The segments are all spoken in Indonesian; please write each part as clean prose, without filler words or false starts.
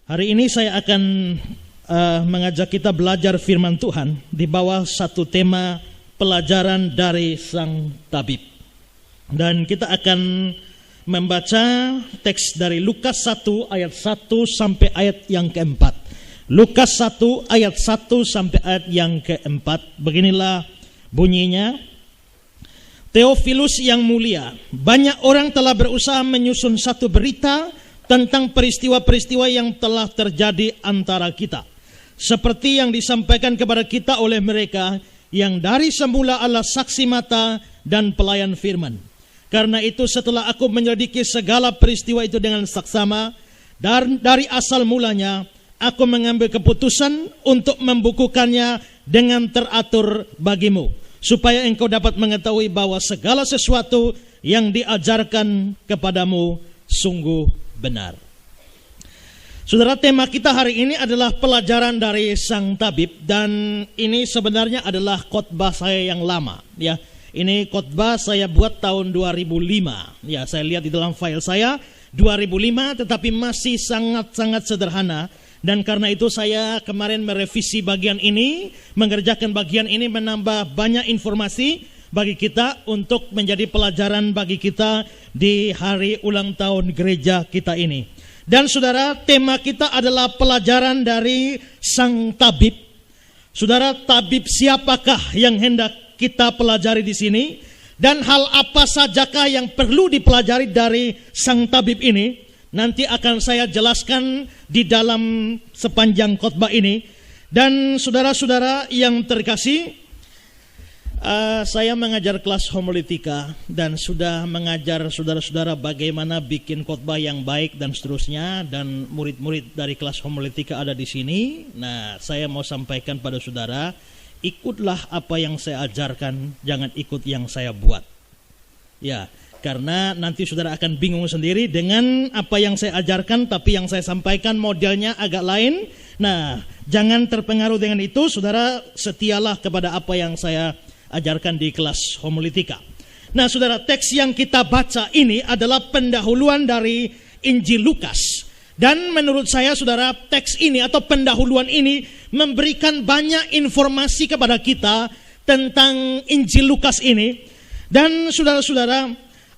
Hari ini saya akan mengajak kita belajar firman Tuhan di bawah satu tema pelajaran dari Sang Tabib. Dan kita akan membaca teks dari Lukas 1 ayat 1 sampai ayat yang keempat. Lukas 1 ayat 1 sampai ayat yang keempat. Beginilah bunyinya. Theophilus yang mulia, banyak orang telah berusaha menyusun satu berita tentang peristiwa-peristiwa yang telah terjadi antara kita, seperti yang disampaikan kepada kita oleh mereka yang dari semula adalah saksi mata dan pelayan firman. Karena itu setelah aku menyelidiki segala peristiwa itu dengan saksama, dan dari asal mulanya aku mengambil keputusan untuk membukukannya dengan teratur bagimu, supaya engkau dapat mengetahui bahwa segala sesuatu yang diajarkan kepadamu sungguh benar. Saudara, tema kita hari ini adalah pelajaran dari Sang Tabib, dan ini sebenarnya adalah khotbah saya yang lama. Ya, ini khotbah saya buat tahun 2005. Ya, saya lihat di dalam file saya 2005, tetapi masih sangat-sangat sederhana. Dan karena itu saya kemarin merevisi bagian ini, mengerjakan bagian ini, menambah banyak informasi bagi kita untuk menjadi pelajaran bagi kita di hari ulang tahun gereja kita ini. Dan saudara, tema kita adalah pelajaran dari Sang Tabib. Saudara, tabib siapakah yang hendak kita pelajari di sini? Dan hal apa sajakah yang perlu dipelajari dari Sang Tabib ini? Nanti akan saya jelaskan di dalam sepanjang khotbah ini. Dan saudara-saudara yang terkasih, saya mengajar kelas homiletika dan sudah mengajar saudara-saudara bagaimana bikin khotbah yang baik dan seterusnya, dan murid-murid dari kelas homiletika ada di sini. Nah, saya mau sampaikan pada saudara, ikutlah apa yang saya ajarkan, jangan ikut yang saya buat. Ya, karena nanti saudara akan bingung sendiri dengan apa yang saya ajarkan, tapi yang saya sampaikan modelnya agak lain. Nah, jangan terpengaruh dengan itu, saudara, setialah kepada apa yang saya ajarkan di kelas homiletika. Nah, saudara, teks yang kita baca ini adalah pendahuluan dari Injil Lukas. Dan menurut saya, saudara, teks ini atau pendahuluan ini memberikan banyak informasi kepada kita tentang Injil Lukas ini. Dan saudara-saudara,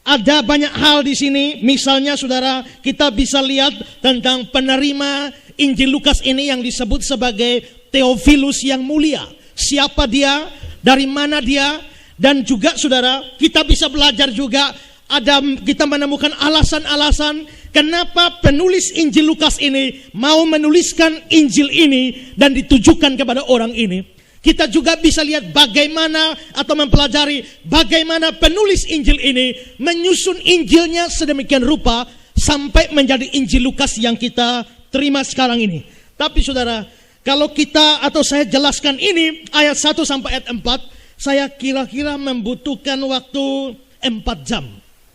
ada banyak hal di sini. Misalnya, saudara, kita bisa lihat tentang penerima Injil Lukas ini yang disebut sebagai Theophilus yang mulia. Siapa dia? Dari mana dia? Dan juga saudara, kita bisa belajar juga, kita menemukan alasan-alasan kenapa penulis Injil Lukas ini mau menuliskan Injil ini dan ditujukan kepada orang ini. Kita juga bisa lihat bagaimana atau mempelajari bagaimana penulis Injil ini menyusun Injilnya sedemikian rupa sampai menjadi Injil Lukas yang kita terima sekarang ini. Tapi saudara, kalau kita atau saya jelaskan ini ayat 1 sampai ayat 4, saya kira-kira membutuhkan waktu 4 jam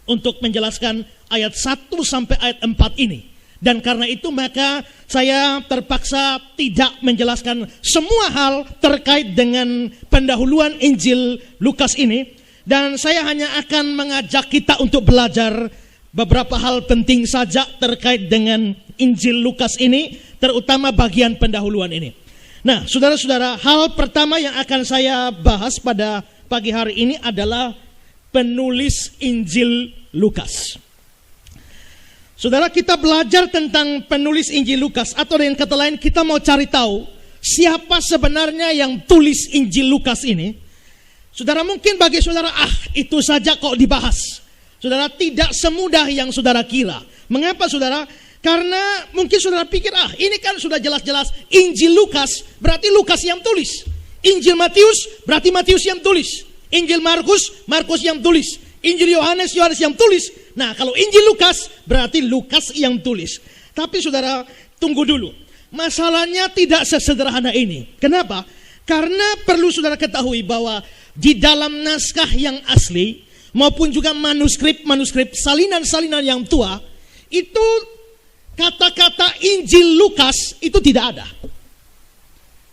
untuk menjelaskan ayat 1 sampai ayat 4 ini. Dan karena itu maka saya terpaksa tidak menjelaskan semua hal terkait dengan pendahuluan Injil Lukas ini. Dan saya hanya akan mengajak kita untuk belajar beberapa hal penting saja terkait dengan Injil Lukas ini, terutama bagian pendahuluan ini. Nah, saudara-saudara, hal pertama yang akan saya bahas pada pagi hari ini adalah penulis Injil Lukas. Saudara, kita belajar tentang penulis Injil Lukas, atau dengan kata lain kita mau cari tahu siapa sebenarnya yang tulis Injil Lukas ini. Saudara, mungkin bagi saudara, itu saja kok dibahas. Saudara, tidak semudah yang saudara kira. Mengapa saudara? Karena mungkin saudara pikir, ini kan sudah jelas-jelas Injil Lukas, berarti Lukas yang tulis. Injil Matius, berarti Matius yang tulis. Injil Markus, Markus yang tulis. Injil Yohanes, Yohanes yang tulis. Nah, kalau Injil Lukas, berarti Lukas yang tulis. Tapi saudara, tunggu dulu. Masalahnya tidak sesederhana ini. Kenapa? Karena perlu saudara ketahui bahwa di dalam naskah yang asli, maupun juga manuskrip salinan-salinan yang tua, itu kata-kata Injil Lukas itu tidak ada.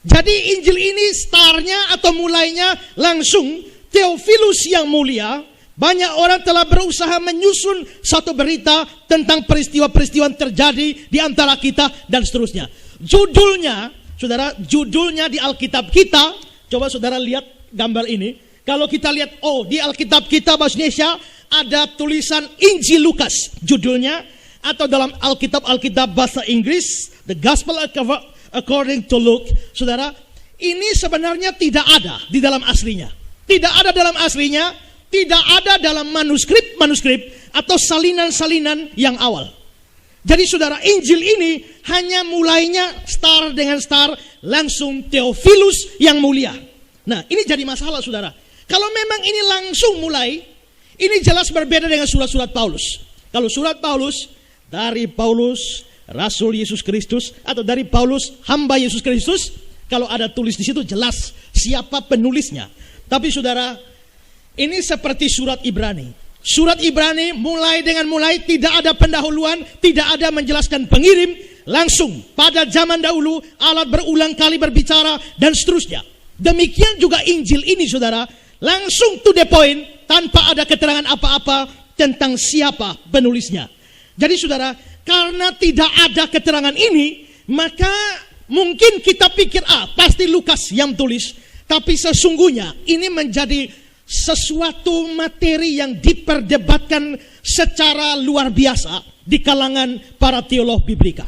Jadi Injil ini startnya atau mulainya langsung Theophilus yang mulia Banyak orang telah berusaha menyusun satu berita tentang peristiwa-peristiwa yang terjadi di antara kita dan seterusnya. Judulnya, saudara, judulnya di Alkitab kita, coba saudara lihat gambar ini. Kalau kita lihat, di Alkitab kita bahasa Indonesia ada tulisan Injil Lukas judulnya, atau dalam Alkitab bahasa Inggris The Gospel According to Luke. Saudara, ini sebenarnya tidak ada di dalam aslinya. Tidak ada dalam aslinya, tidak ada dalam manuskrip atau salinan-salinan yang awal. Jadi saudara, Injil ini hanya mulainya star dengan star, langsung Theophilus yang mulia. Nah, ini jadi masalah saudara. Kalau memang ini langsung mulai, ini jelas berbeda dengan surat-surat Paulus. Kalau surat Paulus, dari Paulus, Rasul Yesus Kristus, atau dari Paulus, hamba Yesus Kristus, kalau ada tulis di situ jelas siapa penulisnya. Tapi saudara, ini seperti surat Ibrani. Surat Ibrani mulai tidak ada pendahuluan, tidak ada menjelaskan pengirim, langsung pada zaman dahulu Allah berulang kali berbicara dan seterusnya. Demikian juga Injil ini saudara, langsung to the point, tanpa ada keterangan apa-apa tentang siapa penulisnya. Jadi saudara, karena tidak ada keterangan ini, maka mungkin kita pikir, pasti Lukas yang tulis. Tapi sesungguhnya ini menjadi sesuatu materi yang diperdebatkan secara luar biasa di kalangan para teolog biblika.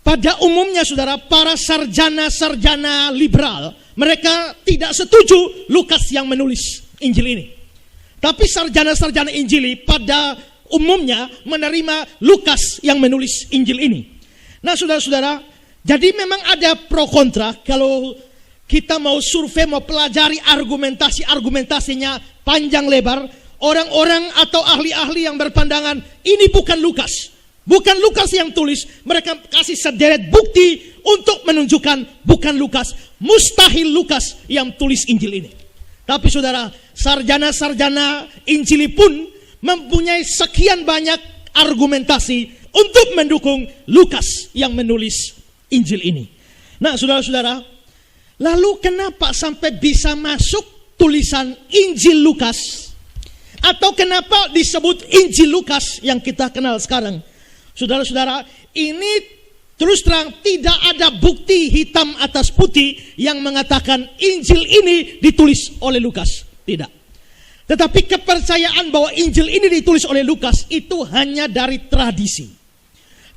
Pada umumnya saudara, para sarjana-sarjana liberal, mereka tidak setuju Lukas yang menulis Injil ini. Tapi sarjana-sarjana Injili pada umumnya menerima Lukas yang menulis Injil ini. Nah saudara-saudara, jadi memang ada pro kontra. Kalau kita mau survei, mau pelajari argumentasinya panjang lebar, orang-orang atau ahli-ahli yang berpandangan ini bukan Lukas, bukan Lukas yang tulis, mereka kasih sederet bukti untuk menunjukkan bukan Lukas, mustahil Lukas yang tulis Injil ini. Tapi saudara, sarjana-sarjana Injili pun mempunyai sekian banyak argumentasi untuk mendukung Lukas yang menulis Injil ini. Nah saudara-saudara, lalu kenapa sampai bisa masuk tulisan Injil Lukas? Atau kenapa disebut Injil Lukas yang kita kenal sekarang? Saudara-saudara, ini terus terang tidak ada bukti hitam atas putih yang mengatakan Injil ini ditulis oleh Lukas. Tidak. Tetapi kepercayaan bahwa Injil ini ditulis oleh Lukas itu hanya dari tradisi.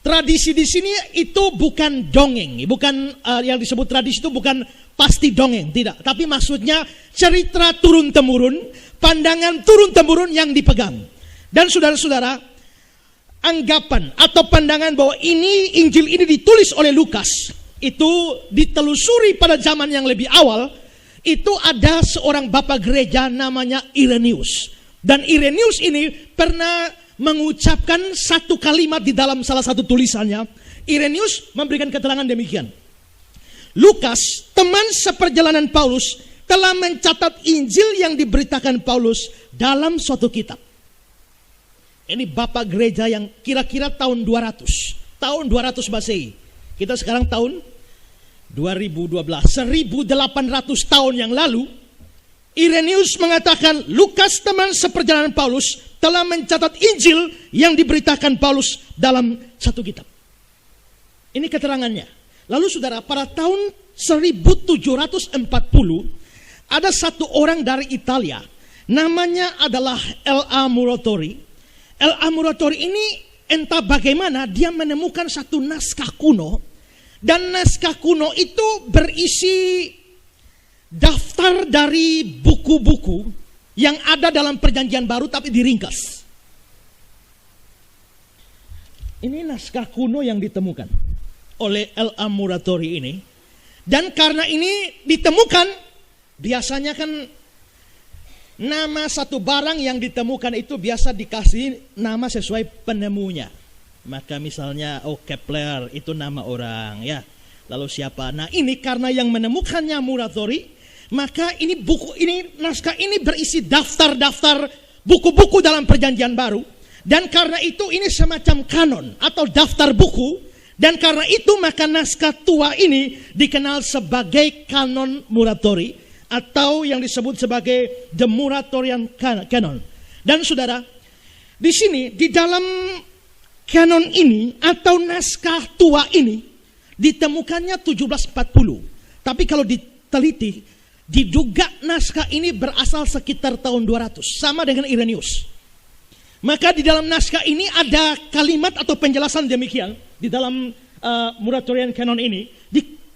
Tradisi di sini itu bukan dongeng, bukan yang disebut tradisi itu bukan pasti dongeng, tidak. Tapi maksudnya cerita turun-temurun, pandangan turun-temurun yang dipegang. Dan saudara-saudara, anggapan atau pandangan bahwa Injil ini ditulis oleh Lukas itu ditelusuri pada zaman yang lebih awal. Itu ada seorang bapak gereja namanya Irenaeus. Dan Irenaeus ini pernah mengucapkan satu kalimat di dalam salah satu tulisannya. Irenaeus memberikan keterangan demikian. Lukas, teman seperjalanan Paulus, telah mencatat Injil yang diberitakan Paulus dalam suatu kitab. Ini bapak gereja yang kira-kira tahun 200. Tahun 200 Masehi. Kita sekarang tahun 2012, 1800 tahun yang lalu, Irenaeus mengatakan Lukas teman seperjalanan Paulus telah mencatat Injil yang diberitakan Paulus dalam satu kitab. Ini keterangannya. Lalu saudara, pada tahun 1740 ada satu orang dari Italia, namanya adalah L.A. Muratori. L.A. Muratori ini entah bagaimana dia menemukan satu naskah kuno. Dan naskah kuno itu berisi daftar dari buku-buku yang ada dalam Perjanjian Baru tapi diringkas. Ini naskah kuno yang ditemukan oleh L.A. Muratori ini. Dan karena ini ditemukan, biasanya kan nama satu barang yang ditemukan itu biasa dikasih nama sesuai penemunya. Maka misalnya Kepler itu nama orang ya. Lalu siapa? Nah ini karena yang menemukannya Muratori, maka ini naskah ini berisi daftar-daftar buku-buku dalam Perjanjian Baru. Dan karena itu ini semacam kanon atau daftar buku. Dan karena itu maka naskah tua ini dikenal sebagai kanon Muratori atau yang disebut sebagai the Muratorian Canon. Dan saudara, di sini di dalam kanon ini atau naskah tua ini ditemukannya 1740. Tapi kalau diteliti, diduga naskah ini berasal sekitar tahun 200, sama dengan Irenaeus. Maka di dalam naskah ini ada kalimat atau penjelasan demikian. Di dalam Muratorian Canon ini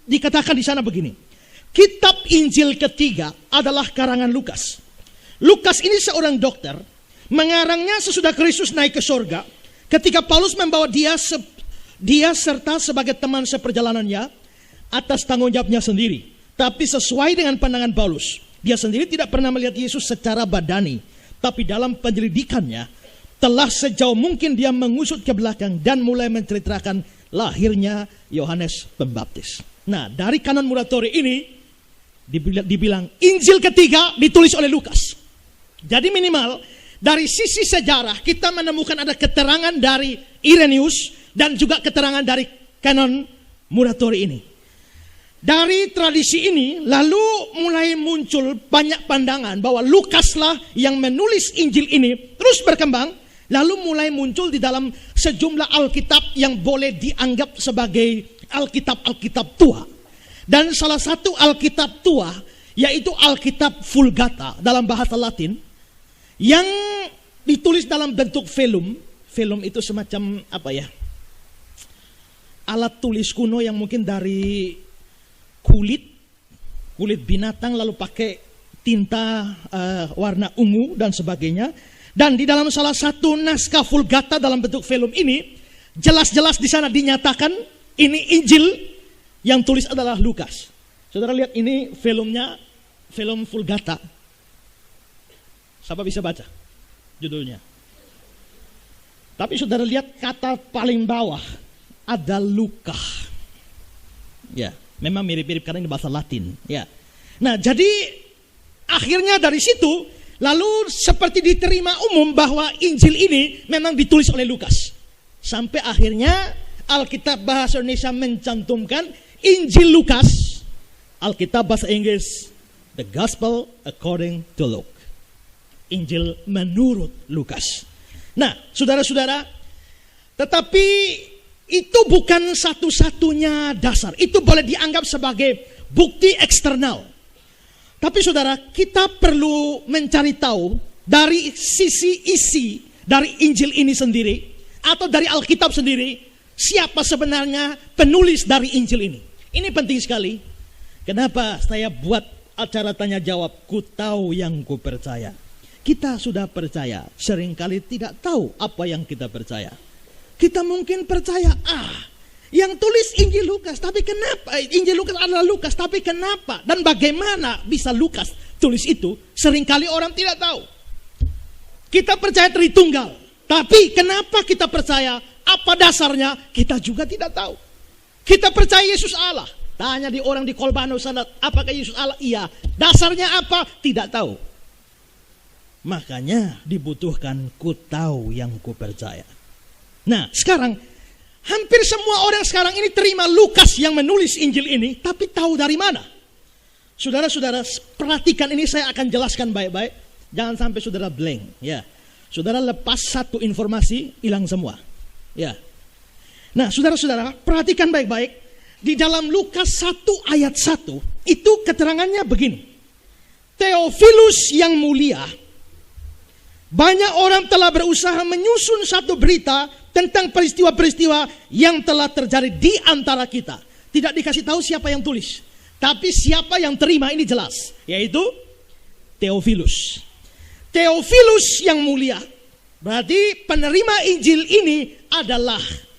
dikatakan di sana begini. Kitab Injil ketiga adalah karangan Lukas. Lukas ini seorang dokter, mengarangnya sesudah Kristus naik ke sorga. Ketika Paulus membawa dia serta sebagai teman seperjalanannya atas tanggung jawabnya sendiri. Tapi sesuai dengan pandangan Paulus, dia sendiri tidak pernah melihat Yesus secara badani. Tapi dalam penyelidikannya, telah sejauh mungkin dia mengusut ke belakang dan mulai menceritakan lahirnya Yohanes Pembaptis. Nah, dari kanon Muratori ini dibilang Injil ketiga ditulis oleh Lukas. Jadi minimal dari sisi sejarah kita menemukan ada keterangan dari Irenaeus dan juga keterangan dari kanon Muratori ini. Dari tradisi ini lalu mulai muncul banyak pandangan bahwa Lukaslah yang menulis Injil ini, terus berkembang. Lalu mulai muncul di dalam sejumlah Alkitab yang boleh dianggap sebagai Alkitab tua. Dan salah satu Alkitab tua yaitu Alkitab Vulgata dalam bahasa Latin yang ditulis dalam bentuk velum. Velum itu semacam alat tulis kuno yang mungkin dari kulit binatang lalu pakai tinta warna ungu dan sebagainya. Dan di dalam salah satu naskah Vulgata dalam bentuk velum ini, jelas-jelas di sana dinyatakan ini Injil yang tulis adalah Lukas. Saudara lihat ini velumnya, velum Vulgata. Siapa bisa baca judulnya? Tapi saudara lihat kata paling bawah ada Luka. Ya, memang mirip-mirip karena ini bahasa Latin. Ya. Nah, jadi akhirnya dari situ lalu seperti diterima umum bahwa Injil ini memang ditulis oleh Lukas. Sampai akhirnya Alkitab bahasa Indonesia mencantumkan Injil Lukas, Alkitab bahasa Inggris The Gospel According to Luke, Injil menurut Lukas. Nah, saudara-saudara, tetapi itu bukan satu-satunya dasar. Itu boleh dianggap sebagai bukti eksternal. Tapi saudara, kita perlu mencari tahu dari sisi isi dari Injil ini sendiri atau dari Alkitab sendiri, siapa sebenarnya penulis dari Injil ini. Ini penting sekali. Kenapa saya buat acara tanya jawab, ku tahu yang ku percaya. Kita sudah percaya, seringkali tidak tahu apa yang kita percaya. Kita mungkin percaya yang tulis Injil Lukas, tapi kenapa Injil Lukas adalah Lukas, tapi kenapa dan bagaimana bisa Lukas tulis itu? Seringkali orang tidak tahu. Kita percaya Tritunggal, tapi kenapa kita percaya? Apa dasarnya? Kita juga tidak tahu. Kita percaya Yesus Allah. Tanya di orang di Kolbano sana, apakah Yesus Allah? Iya. Dasarnya apa? Tidak tahu. Makanya dibutuhkan ku tahu yang ku percaya. Nah, sekarang hampir semua orang sekarang ini terima Lukas yang menulis Injil ini, tapi tahu dari mana? Saudara-saudara, perhatikan ini, saya akan jelaskan baik-baik. Jangan sampai saudara blank. Ya, saudara lepas satu informasi, hilang semua. Ya. Nah, saudara-saudara, perhatikan baik-baik. Di dalam Lukas 1 ayat 1, itu keterangannya begini. Theophilus yang mulia, banyak orang telah berusaha menyusun satu berita tentang peristiwa-peristiwa yang telah terjadi di antara kita. Tidak dikasih tahu siapa yang tulis, tapi siapa yang terima ini jelas, yaitu Theophilus. Theophilus yang mulia, berarti penerima Injil ini adalah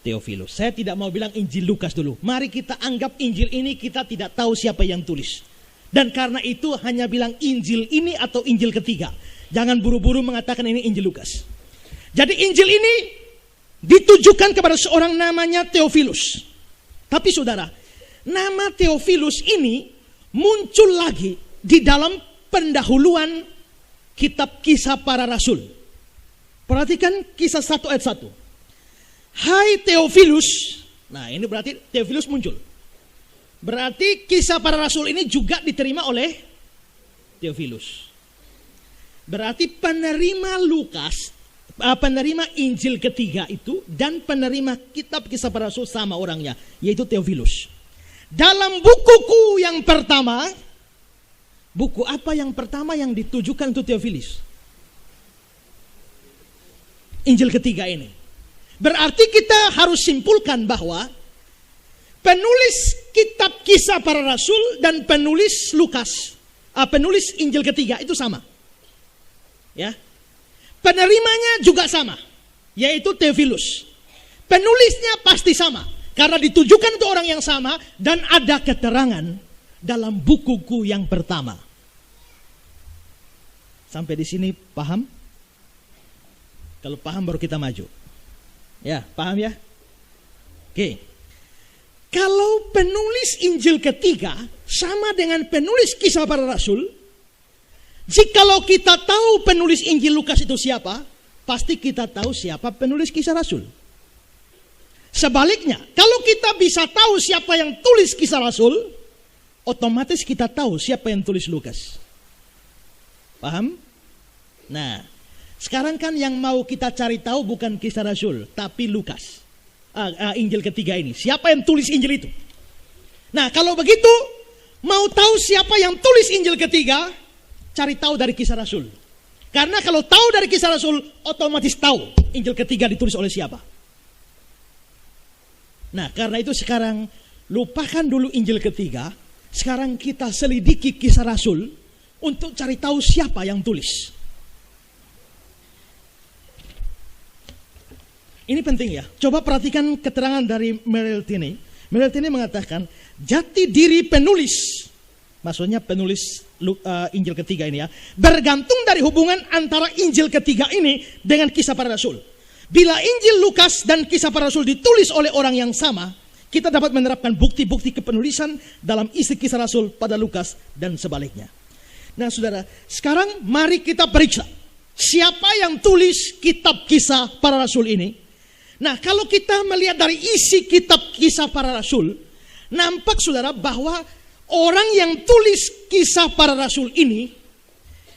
Theophilus. Saya tidak mau bilang Injil Lukas dulu. Mari kita anggap Injil ini kita tidak tahu siapa yang tulis. Dan karena itu hanya bilang Injil ini atau Injil ketiga. Jangan buru-buru mengatakan ini Injil Lukas. Jadi Injil ini ditujukan kepada seorang namanya Theophilus. Tapi saudara, nama Theophilus ini muncul lagi di dalam pendahuluan kitab Kisah Para Rasul. Perhatikan Kisah 1 ayat 1. Hai Theophilus. Nah, ini berarti Theophilus muncul. Berarti Kisah Para Rasul ini juga diterima oleh Theophilus. Berarti penerima Lukas, penerima Injil ketiga itu dan penerima kitab Kisah Para Rasul sama orangnya, yaitu Theophilus. Dalam bukuku yang pertama, buku apa yang pertama yang ditujukan untuk Theophilus? Injil ketiga ini. Berarti kita harus simpulkan bahwa penulis kitab Kisah Para Rasul dan penulis Lukas, penulis Injil ketiga itu sama. Ya. Penerimanya juga sama, yaitu Theophilus. Penulisnya pasti sama, karena ditujukan untuk orang yang sama dan ada keterangan dalam bukuku yang pertama. Sampai di sini paham? Kalau paham baru kita maju. Ya, paham ya? Oke. Kalau penulis Injil ketiga sama dengan penulis Kisah Para Rasul, jikalau kita tahu penulis Injil Lukas itu siapa, pasti kita tahu siapa penulis Kisah Rasul. Sebaliknya, kalau kita bisa tahu siapa yang tulis Kisah Rasul, otomatis kita tahu siapa yang tulis Lukas. Paham? Nah, sekarang kan yang mau kita cari tahu bukan Kisah Rasul, tapi Lukas. Injil ketiga ini. Siapa yang tulis Injil itu? Nah, kalau begitu, mau tahu siapa yang tulis Injil ketiga, cari tahu dari Kisah Rasul. Karena kalau tahu dari Kisah Rasul, otomatis tahu Injil ketiga ditulis oleh siapa. Nah, karena itu sekarang lupakan dulu Injil ketiga. Sekarang kita selidiki Kisah Rasul untuk cari tahu siapa yang tulis. Ini penting ya. Coba perhatikan keterangan dari Merrill Tenney. Merrill Tenney mengatakan, jati diri penulis, maksudnya penulis Injil ketiga ini ya, bergantung dari hubungan antara Injil ketiga ini dengan Kisah Para Rasul. Bila Injil Lukas dan Kisah Para Rasul ditulis oleh orang yang sama, kita dapat menerapkan bukti-bukti kepenulisan dalam isi Kisah Rasul pada Lukas dan sebaliknya. Nah saudara, sekarang mari kita periksa siapa yang tulis kitab Kisah Para Rasul ini. Nah, kalau kita melihat dari isi kitab Kisah Para Rasul, nampak saudara bahwa orang yang tulis Kisah Para Rasul ini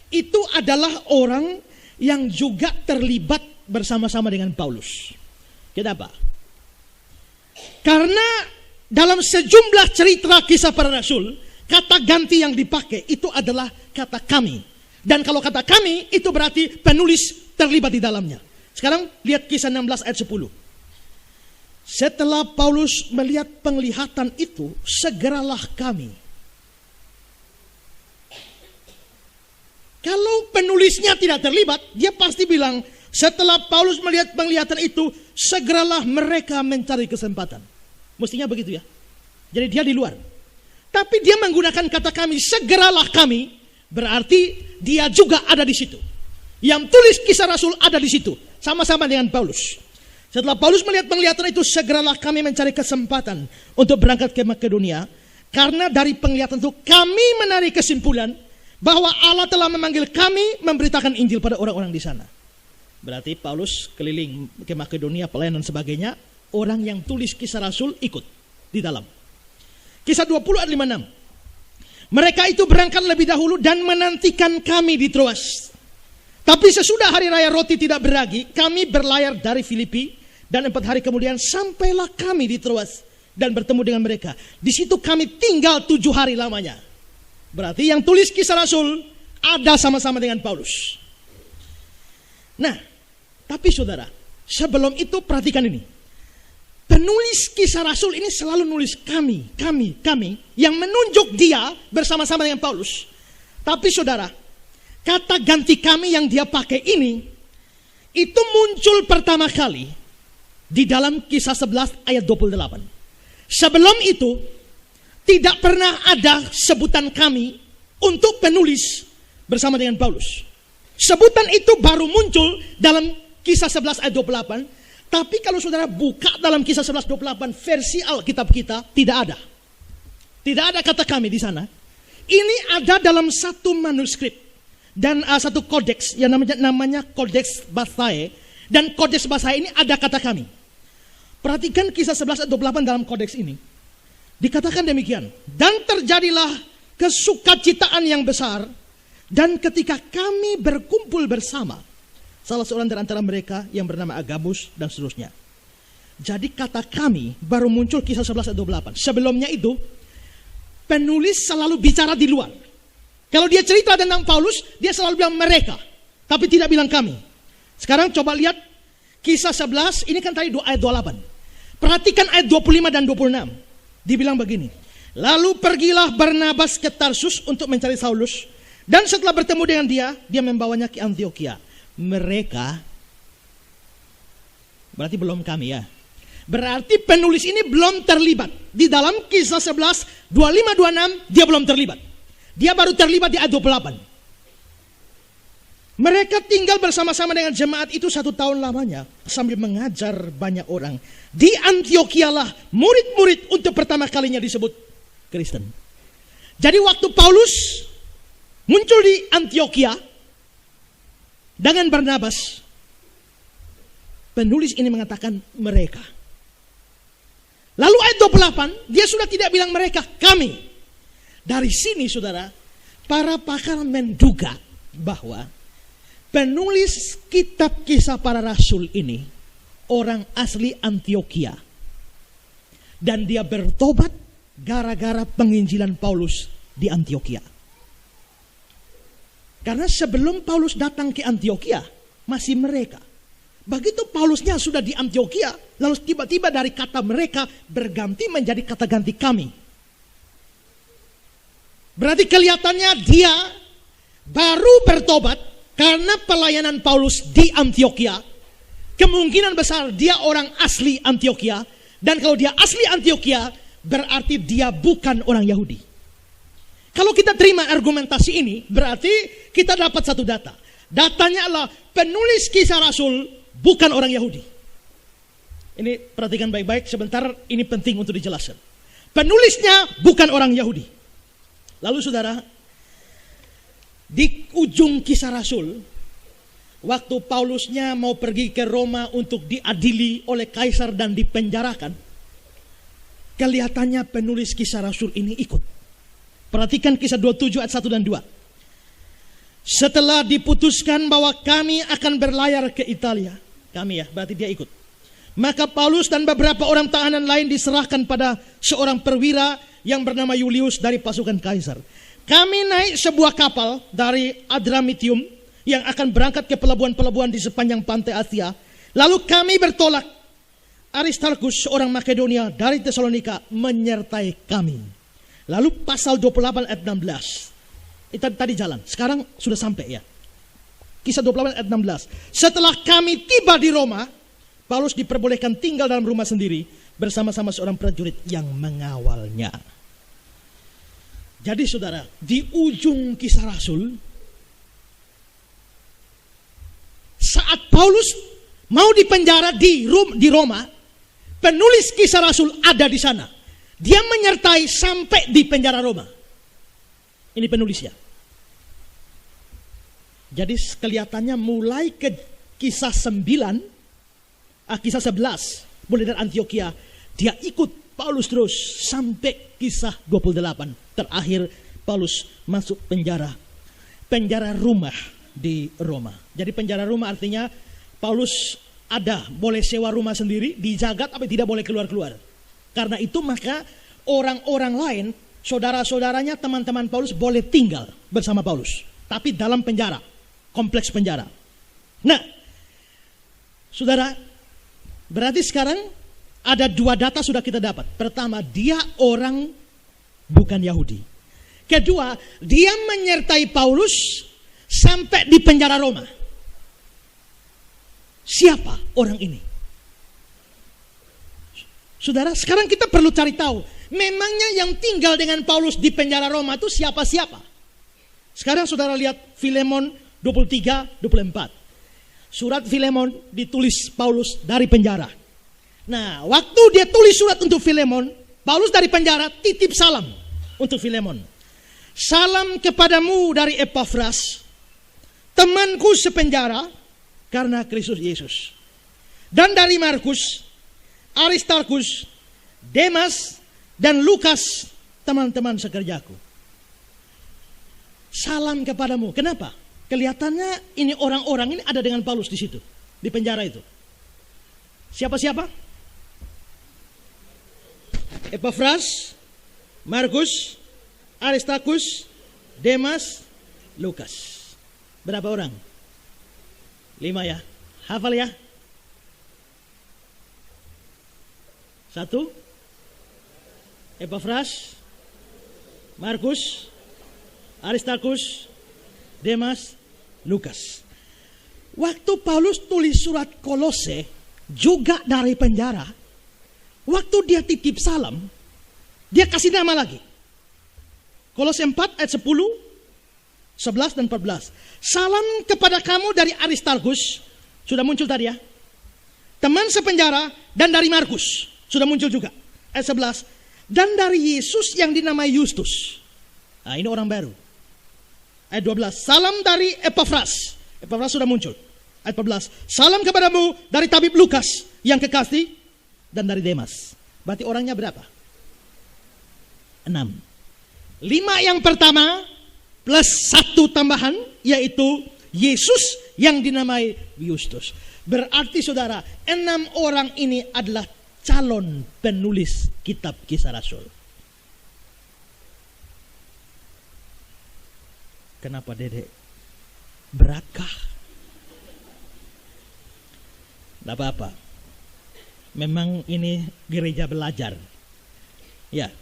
itu adalah orang yang juga terlibat bersama-sama dengan Paulus. Kenapa? Karena dalam sejumlah cerita Kisah Para Rasul, kata ganti yang dipakai itu adalah kata kami. Dan kalau kata kami itu berarti penulis terlibat di dalamnya. Sekarang lihat Kisah 16 ayat 10. Setelah Paulus melihat penglihatan itu, segeralah kami. Kalau penulisnya tidak terlibat, dia pasti bilang, setelah Paulus melihat penglihatan itu, segeralah mereka mencari kesempatan. Mestinya begitu ya. Jadi dia di luar. Tapi dia menggunakan kata kami, segeralah kami, berarti dia juga ada di situ. Yang tulis Kisah Rasul ada di situ, sama-sama dengan Paulus. Setelah Paulus melihat penglihatan itu, segeralah kami mencari kesempatan untuk berangkat ke Makedonia. Karena dari penglihatan itu kami menarik kesimpulan bahwa Allah telah memanggil kami memberitakan Injil pada orang-orang di sana. Berarti Paulus keliling ke Makedonia, pelayanan dan sebagainya. Orang yang tulis Kisah Rasul ikut di dalam. Kisah 20 ayat 56. Mereka itu berangkat lebih dahulu dan menantikan kami di Troas. Tapi sesudah hari raya roti tidak beragi, kami berlayar dari Filipi dan 4 hari kemudian sampailah kami di Troas dan bertemu dengan mereka. Di situ kami tinggal 7 hari lamanya. Berarti yang tulis Kisah Rasul ada sama-sama dengan Paulus. Nah, tapi saudara, sebelum itu perhatikan ini. Penulis Kisah Rasul ini selalu nulis kami, yang menunjuk dia bersama-sama dengan Paulus. Tapi saudara, kata ganti kami yang dia pakai ini, itu muncul pertama kali di dalam Kisah 11 ayat 28. Sebelum itu, tidak pernah ada sebutan kami untuk penulis bersama dengan Paulus. Sebutan itu baru muncul dalam Kisah 11 ayat 28. Tapi kalau saudara buka dalam Kisah 11 28 versi Alkitab kita, tidak ada. Tidak ada kata kami di sana. Ini ada dalam satu manuskrip dan satu kodeks yang namanya Kodeks Basae. Dan Kodeks Basae ini ada kata kami. Perhatikan Kisah 11 ayat 28 dalam kodeks ini. Dikatakan demikian, dan terjadilah kesukacitaan yang besar, dan ketika kami berkumpul bersama, salah seorang dari antara mereka yang bernama Agabus dan seterusnya. Jadi kata kami baru muncul Kisah 11 ayat 28. Sebelumnya itu penulis selalu bicara di luar. Kalau dia cerita tentang Paulus, dia selalu bilang mereka, tapi tidak bilang kami. Sekarang coba lihat Kisah 11, ini kan tadi ayat 28. Perhatikan ayat 25 dan 26. Dibilang begini, lalu pergilah Barnabas ke Tarsus untuk mencari Saulus, dan setelah bertemu dengan dia membawanya ke Antiokhia. Mereka, berarti belum kami ya. Berarti penulis ini belum terlibat. Di dalam Kisah 11, 25-26, dia belum terlibat. Dia baru terlibat di ayat 28. Mereka tinggal bersama-sama dengan jemaat itu 1 tahun lamanya, sambil mengajar banyak orang. Di Antiokhia lah murid-murid untuk pertama kalinya disebut Kristen. Jadi waktu Paulus muncul di Antiokhia dengan Barnabas, penulis ini mengatakan mereka. Lalu ayat 28, dia sudah tidak bilang mereka, kami. Dari sini saudara, para pakar menduga bahwa penulis kitab Kisah Para Rasul ini orang asli Antiokhia. Dan dia bertobat gara-gara penginjilan Paulus di Antiokhia. Karena sebelum Paulus datang ke Antiokhia, masih mereka. Begitu Paulusnya sudah di Antiokhia, lalu tiba-tiba dari kata mereka berganti menjadi kata ganti kami. Berarti kelihatannya dia baru bertobat karena pelayanan Paulus di Antiokhia. Kemungkinan besar dia orang asli Antiokhia. Dan kalau dia asli Antiokhia, berarti dia bukan orang Yahudi. Kalau kita terima argumentasi ini, berarti kita dapat satu data. Datanya adalah penulis Kisah Rasul bukan orang Yahudi. Ini perhatikan baik-baik sebentar, ini penting untuk dijelaskan. Penulisnya bukan orang Yahudi. Lalu saudara, di ujung Kisah Rasul, waktu Paulusnya mau pergi ke Roma untuk diadili oleh kaisar dan dipenjarakan, kelihatannya penulis Kisah Rasul ini ikut. Perhatikan Kisah 27 ayat 1 dan 2. Setelah diputuskan bahwa kami akan berlayar ke Italia, kami ya, berarti dia ikut. Maka Paulus dan beberapa orang tahanan lain diserahkan pada seorang perwira yang bernama Julius dari pasukan kaisar. Kami naik sebuah kapal dari Adramitium yang akan berangkat ke pelabuhan-pelabuhan di sepanjang pantai Asia. Lalu kami bertolak. Aristarkus, seorang Makedonia dari Tesalonika, menyertai kami. Lalu pasal 28 ayat 16. Itu tadi jalan, sekarang sudah sampai ya. Kisah 28 ayat 16. Setelah kami tiba di Roma, Paulus diperbolehkan tinggal dalam rumah sendiri bersama-sama seorang prajurit yang mengawalnya. Jadi saudara, di ujung Kisah Rasul, saat Paulus mau dipenjara di Roma, penulis Kisah Rasul ada di sana. Dia menyertai sampai di penjara Roma. Ini penulisnya. Jadi kelihatannya mulai ke Kisah 9, Kisah 11, mulai dari Antiokhia, dia ikut Paulus terus sampai Kisah 28. Terakhir Paulus masuk penjara rumah di Roma. Jadi penjara rumah artinya Paulus boleh sewa rumah sendiri, dijaga tapi tidak boleh keluar-keluar. Karena itu maka orang-orang lain, saudara-saudaranya, teman-teman Paulus boleh tinggal bersama Paulus. Tapi dalam penjara, kompleks penjara. Nah, saudara, berarti sekarang ada 2 data sudah kita dapat. Pertama, dia orang bukan Yahudi. Kedua, dia menyertai Paulus sampai di penjara Roma. Siapa orang ini? Saudara, sekarang kita perlu cari tahu, memangnya yang tinggal dengan Paulus di penjara Roma itu siapa-siapa? Sekarang saudara lihat Filemon 23-24. Surat Filemon ditulis Paulus dari penjara. Nah, waktu dia tulis surat untuk Filemon, Paulus dari penjara titip salam untuk Filemon. Salam kepadamu dari Epafras, temanku sepenjara karena Kristus Yesus. Dan dari Markus, Aristarkus, Demas, dan Lukas, teman-teman sekerjaku. Salam kepadamu. Kenapa? Kelihatannya ini orang-orang ini ada dengan Paulus di situ, di penjara itu. Siapa-siapa? Epafras, Markus, Aristarkus, Demas, Lukas. Berapa orang? 5 ya. Hafal ya. 1, Epafras, Markus, Aristarkus, Demas, Lukas. Waktu Paulus tulis surat Kolose, juga dari penjara, waktu dia titip salam, dia kasih nama lagi. Kolose 4 ayat 10, 11 dan 14. Salam kepada kamu dari Aristarkus, sudah muncul tadi ya. Teman sepenjara, dan dari Markus, sudah muncul juga. Ayat 11. Dan dari Yesus yang dinamai Justus. Nah, ini orang baru. Ayat 12. Salam dari Epafras. Epafras sudah muncul. Ayat 14. Salam kepadamu dari tabib Lukas yang kekasih dan dari Demas. Berarti orangnya berapa? 6. 5 yang pertama plus 1 tambahan, yaitu Yesus yang dinamai Justus. Berarti saudara, 6 orang ini adalah calon penulis kitab Kisah Rasul. Kenapa Dedek? Beratkah? Tidak apa-apa. Memang ini gereja belajar. Ya.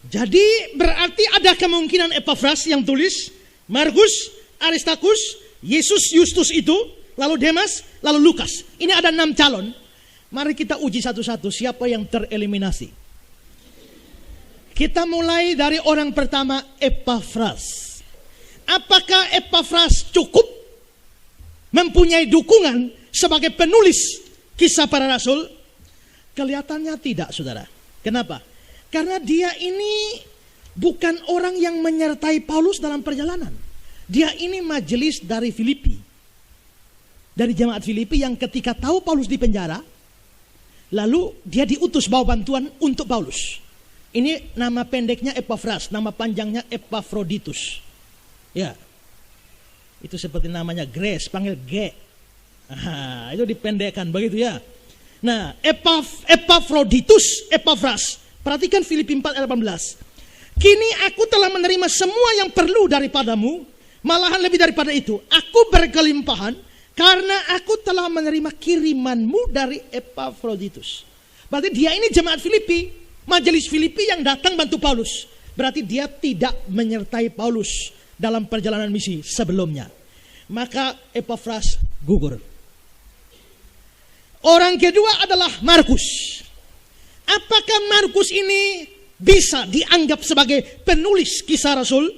Jadi berarti ada kemungkinan Epafras yang tulis, Markus, Aristarkus, Yesus, Justus itu, lalu Demas, lalu Lukas. Ini ada 6 calon. Mari kita uji satu-satu siapa yang tereliminasi. Kita mulai dari orang pertama, Epafras. Apakah Epafras cukup mempunyai dukungan sebagai penulis kisah para rasul? Kelihatannya tidak, saudara. Kenapa? Karena dia ini bukan orang yang menyertai Paulus dalam perjalanan. Dia ini majelis dari Filipi. Dari jemaat Filipi yang ketika tahu Paulus di penjara, lalu dia diutus bawa bantuan untuk Paulus. Ini nama pendeknya Epafras, nama panjangnya Epafroditus. Ya, itu seperti namanya Grace, panggil G. Itu dipendekkan begitu ya. Nah, Epafroditus, Epafras. Perhatikan Filipi 4 ayat 18. Kini aku telah menerima semua yang perlu daripadamu, malahan lebih daripada itu. Aku berkelimpahan karena aku telah menerima kirimanmu dari Epafroditus. Berarti dia ini jemaat Filipi, majelis Filipi yang datang bantu Paulus. Berarti dia tidak menyertai Paulus dalam perjalanan misi sebelumnya. Maka Epafras gugur. Orang kedua adalah Markus. Apakah Markus ini bisa dianggap sebagai penulis kisah Rasul?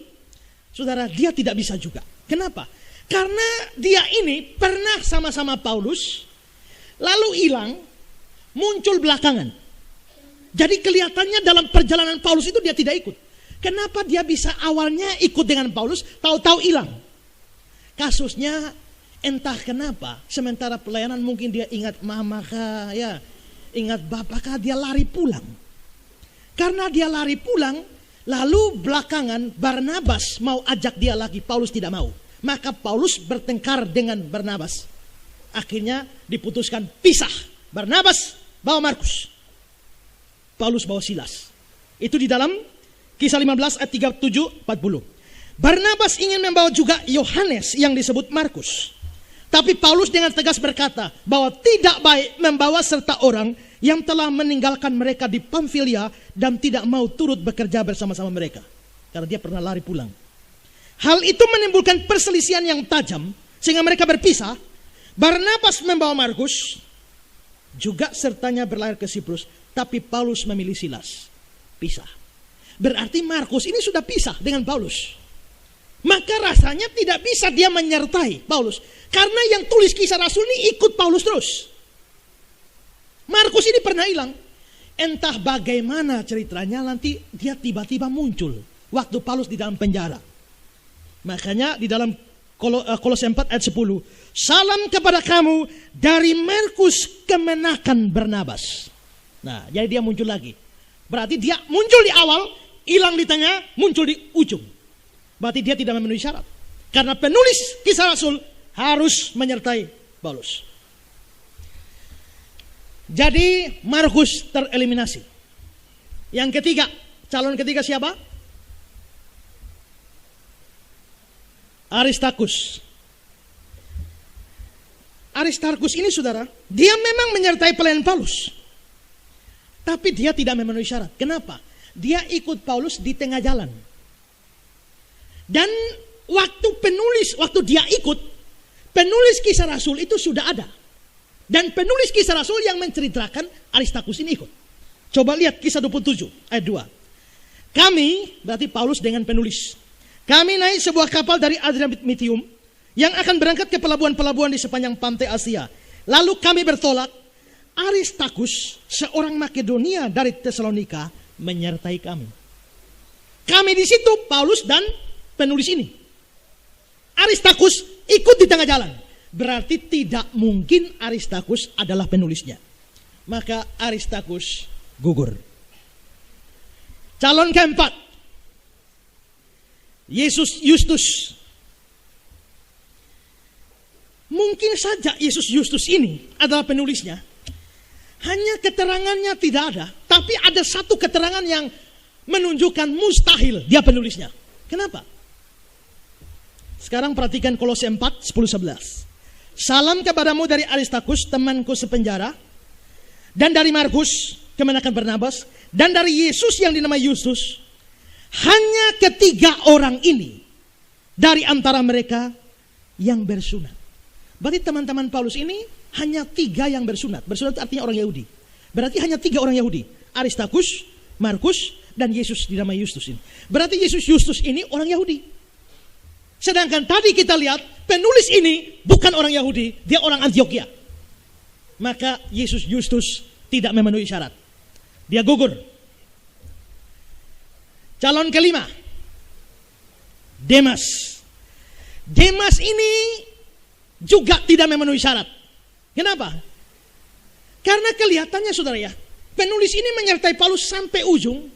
Saudara, dia tidak bisa juga. Kenapa? Karena dia ini pernah sama-sama Paulus, lalu hilang, muncul belakangan. Jadi kelihatannya dalam perjalanan Paulus itu dia tidak ikut. Kenapa dia bisa awalnya ikut dengan Paulus, tahu-tahu hilang? Kasusnya entah kenapa, sementara pelayanan mungkin dia ingat mama kah, ya, ingat bapak kah, dia lari pulang. Karena dia lari pulang, lalu belakangan Barnabas mau ajak dia lagi, Paulus tidak mau. Maka Paulus bertengkar dengan Barnabas. Akhirnya diputuskan pisah. Barnabas bawa Markus, Paulus bawa Silas. Itu di dalam Kisah 15 ayat 37-40. Barnabas ingin membawa juga Yohanes yang disebut Markus. Tapi Paulus dengan tegas berkata bahwa tidak baik membawa serta orang yang telah meninggalkan mereka di Pamfilia dan tidak mau turut bekerja bersama-sama mereka. Karena dia pernah lari pulang. Hal itu menimbulkan perselisihan yang tajam sehingga mereka berpisah. Barnabas membawa Markus, juga sertanya berlayar ke Siprus, tapi Paulus memilih Silas. Pisah. Berarti Markus ini sudah pisah dengan Paulus. Maka rasanya tidak bisa dia menyertai Paulus. Karena yang tulis kisah Rasul ini ikut Paulus terus. Markus ini pernah hilang. Entah bagaimana ceritanya, nanti dia tiba-tiba muncul waktu Paulus di dalam penjara. Makanya di dalam Kolose 4 ayat 10. Salam kepada kamu dari Markus kemenakan Barnabas. Nah, jadi dia muncul lagi. Berarti dia muncul di awal, hilang di tengah, muncul di ujung. Berarti dia tidak memenuhi syarat. Karena penulis Kisah Rasul harus menyertai Paulus. Jadi Markus tereliminasi. Yang ketiga, calon ketiga siapa? Aristarkus. Aristarkus ini saudara, dia memang menyertai pelayanan Paulus. Tapi dia tidak memenuhi syarat. Kenapa? Dia ikut Paulus di tengah jalan. Dan waktu dia ikut, penulis Kisah Rasul itu sudah ada. Dan penulis Kisah Rasul yang menceritakan Aristarkus ini ikut. Coba lihat Kisah 27 ayat 2. Kami, berarti Paulus dengan penulis. Kami naik sebuah kapal dari Adramitium yang akan berangkat ke pelabuhan-pelabuhan di sepanjang pantai Asia. Lalu kami bertolak. Aristarkus, seorang Makedonia dari Tesalonika, menyertai kami. Kami di situ, Paulus dan penulis ini. Aristarkus ikut di tengah jalan. Berarti tidak mungkin Aristarkus adalah penulisnya. Maka Aristarkus gugur. Calon keempat, Yesus Justus. Mungkin saja Yesus Justus ini adalah penulisnya. Hanya keterangannya tidak ada. Tapi ada satu keterangan yang menunjukkan mustahil dia penulisnya. Kenapa? Sekarang perhatikan Kolose 4, 10-11. Salam kepadamu dari Aristarkus, temanku sepenjara. Dan dari Markus, kemenakan Barnabas. Dan dari Yesus yang dinamai Justus. Hanya ketiga orang ini dari antara mereka yang bersunat. Berarti teman-teman Paulus ini hanya 3 yang bersunat. Bersunat itu artinya orang Yahudi. Berarti hanya 3 orang Yahudi. Aristarkus, Markus, dan Yesus dinamai Justus ini. Berarti Yesus Justus ini orang Yahudi. Sedangkan tadi kita lihat penulis ini bukan orang Yahudi, dia orang Antioquia. Maka Yesus Justus tidak memenuhi syarat. Dia gugur. Calon kelima, Demas. Demas ini juga tidak memenuhi syarat. Kenapa? Karena kelihatannya saudara ya, penulis ini menyertai Paulus sampai ujung.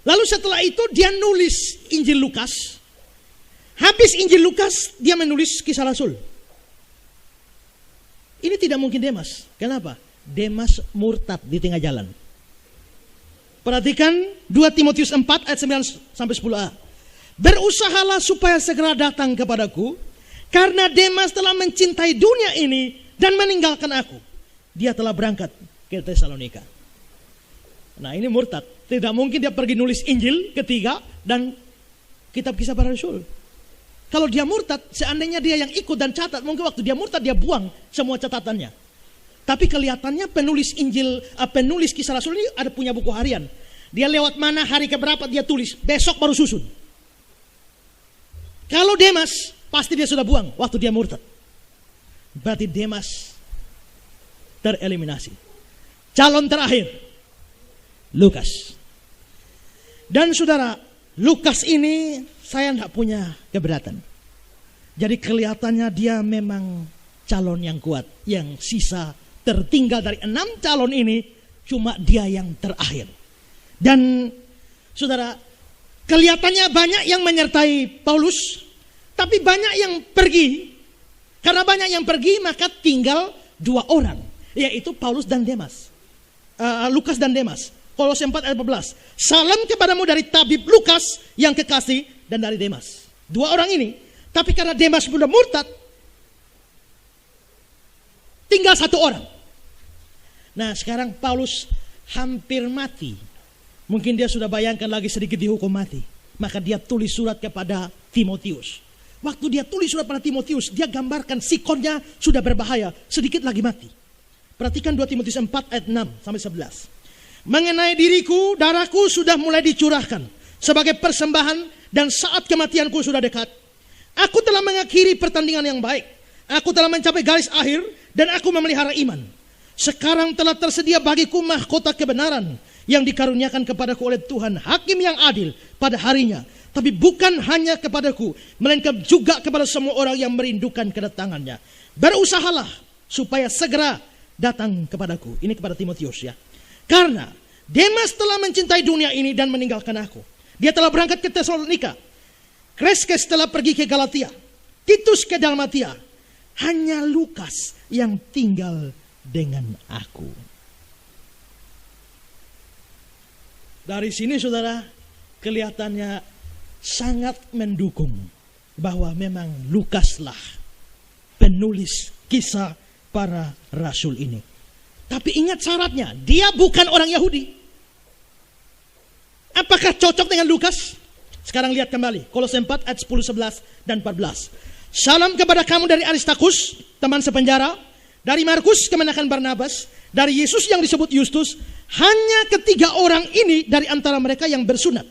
Lalu setelah itu dia nulis Injil Lukas. Habis Injil Lukas dia menulis Kisah Rasul. Ini tidak mungkin Demas. Kenapa? Demas murtad di tengah jalan. Perhatikan 2 Timotius 4 ayat 9-10a. Berusahalah supaya segera datang kepadaku, karena Demas telah mencintai dunia ini dan meninggalkan aku. Dia telah berangkat ke Tesalonika. Nah ini murtad. Tidak mungkin dia pergi nulis Injil ketiga dan kitab Kisah Para Rasul. Kalau dia murtad, seandainya dia yang ikut dan catat, mungkin waktu dia murtad dia buang semua catatannya. Tapi kelihatannya penulis Injil, penulis Kisah Rasul ini ada punya buku harian. Dia lewat mana, hari keberapa dia tulis, besok baru susun. Kalau Demas, pasti dia sudah buang waktu dia murtad. Berarti Demas tereliminasi. Calon terakhir, Lukas. Dan saudara, Lukas ini saya tidak punya keberatan. Jadi kelihatannya dia memang calon yang kuat. Yang sisa tertinggal dari 6 calon ini, cuma dia yang terakhir. Dan saudara, kelihatannya banyak yang menyertai Paulus, tapi banyak yang pergi. Karena banyak yang pergi, maka tinggal 2 orang, yaitu Paulus dan Demas. Lukas dan Demas. Kolose 4 ayat 14. Salam kepadamu dari tabib Lukas yang kekasih dan dari Demas. 2 orang ini. Tapi karena Demas sudah murtad, tinggal 1 orang. Nah sekarang Paulus hampir mati. Mungkin dia sudah bayangkan lagi sedikit dihukum mati. Maka dia tulis surat kepada Timotius. Waktu dia tulis surat pada Timotius, dia gambarkan sikonnya sudah berbahaya, sedikit lagi mati. Perhatikan 2 Timotius 4 ayat 6-11. Mengenai diriku, darahku sudah mulai dicurahkan sebagai persembahan dan saat kematianku sudah dekat. Aku telah mengakhiri pertandingan yang baik. Aku telah mencapai garis akhir dan aku memelihara iman. Sekarang telah tersedia bagiku mahkota kebenaran yang dikaruniakan kepadaku oleh Tuhan, hakim yang adil pada harinya. Tapi bukan hanya kepadaku, melainkan juga kepada semua orang yang merindukan kedatangannya. Berusahalah supaya segera datang kepadaku. Ini kepada Timotius ya. Karena Demas telah mencintai dunia ini dan meninggalkan aku. Dia telah berangkat ke Tesalonika. Kreskes telah pergi ke Galatia. Titus ke Dalmatia. Hanya Lukas yang tinggal dengan aku. Dari sini saudara, kelihatannya sangat mendukung bahwa memang Lukaslah penulis kisah para rasul ini. Tapi ingat syaratnya, dia bukan orang Yahudi. Apakah cocok dengan Lukas? Sekarang lihat kembali, Kolose 4 ayat 10, 11, dan 14. Salam kepada kamu dari Aristarkus, teman sepenjara, dari Markus kemenakan Barnabas, dari Yesus yang disebut Yustus. Hanya ketiga orang ini dari antara mereka yang bersunat,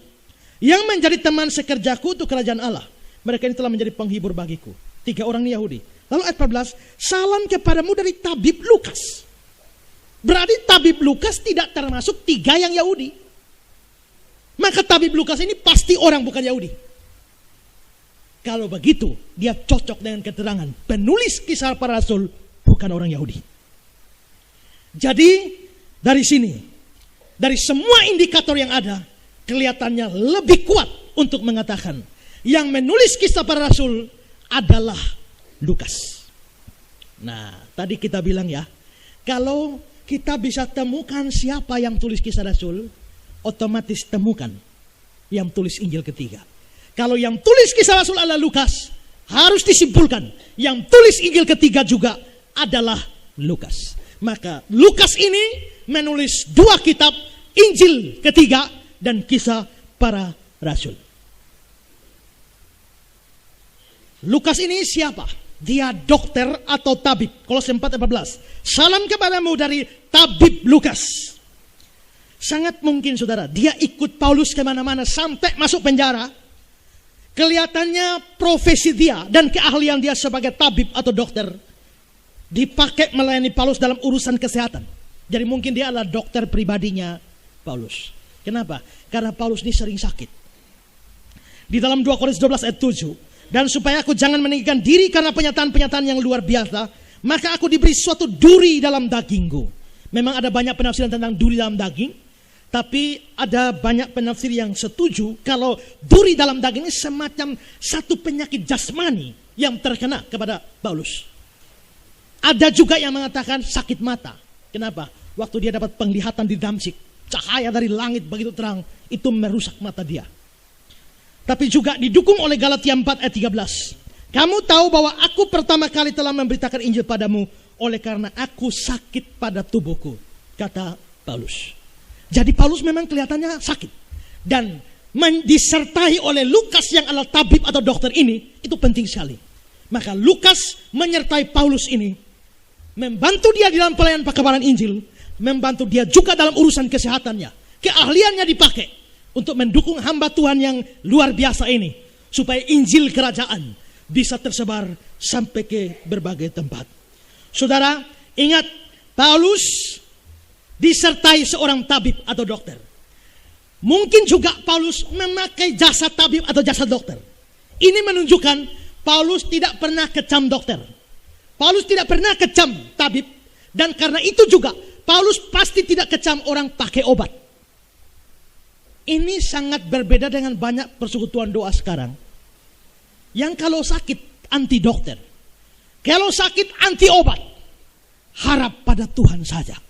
yang menjadi teman sekerjaku untuk kerajaan Allah. Mereka ini telah menjadi penghibur bagiku. 3 orang ini Yahudi. Lalu ayat 14, salam kepadamu dari tabib Lukas. Berarti tabib Lukas tidak termasuk 3 yang Yahudi. Maka tabib Lukas ini pasti orang bukan Yahudi. Kalau begitu, dia cocok dengan keterangan penulis kisah para rasul bukan orang Yahudi. Jadi, dari sini, dari semua indikator yang ada, kelihatannya lebih kuat untuk mengatakan yang menulis kisah para rasul adalah Lukas. Nah, tadi kita bilang ya, kalau kita bisa temukan siapa yang tulis kisah rasul, otomatis temukan yang tulis Injil ketiga. Kalau yang tulis kisah rasul adalah Lukas, harus disimpulkan yang tulis Injil ketiga juga adalah Lukas. Maka Lukas ini menulis 2 kitab, Injil ketiga dan kisah para rasul. Lukas ini siapa? Dia dokter atau tabib. Kolose 4:14. Salam kepadamu dari tabib Lukas. Sangat mungkin saudara, dia ikut Paulus kemana-mana sampai masuk penjara. Kelihatannya profesi dia dan keahlian dia sebagai tabib atau dokter dipakai melayani Paulus dalam urusan kesehatan. Jadi mungkin dia adalah dokter pribadinya Paulus. Kenapa? Karena Paulus ini sering sakit. Di dalam 2 Korintus 12 ayat 7, dan supaya aku jangan meninggikan diri karena penyataan-penyataan yang luar biasa, maka aku diberi suatu duri dalam dagingku. Memang ada banyak penafsiran tentang duri dalam daging, tapi ada banyak penafsir yang setuju kalau duri dalam daging ini semacam satu penyakit jasmani yang terkena kepada Paulus. Ada juga yang mengatakan sakit mata. Kenapa? Waktu dia dapat penglihatan di Damsyik, cahaya dari langit begitu terang, itu merusak mata dia. Tapi juga didukung oleh Galatia 4 ayat 13. Kamu tahu bahwa aku pertama kali telah memberitakan Injil padamu oleh karena aku sakit pada tubuhku, kata Paulus. Jadi Paulus memang kelihatannya sakit. Dan disertai oleh Lukas yang adalah tabib atau dokter ini, itu penting sekali. Maka Lukas menyertai Paulus ini, membantu dia di dalam pelayanan pekabaran Injil, membantu dia juga dalam urusan kesehatannya. Keahliannya dipakai untuk mendukung hamba Tuhan yang luar biasa ini, supaya Injil kerajaan bisa tersebar sampai ke berbagai tempat. Saudara, ingat, Paulus disertai seorang tabib atau dokter. Mungkin juga Paulus memakai jasa tabib atau jasa dokter. Ini menunjukkan Paulus tidak pernah kecam dokter. Paulus tidak pernah kecam tabib. Dan karena itu juga Paulus pasti tidak kecam orang pakai obat. Ini sangat berbeda dengan banyak persekutuan doa sekarang. Yang kalau sakit anti dokter, kalau sakit anti obat, harap pada Tuhan saja.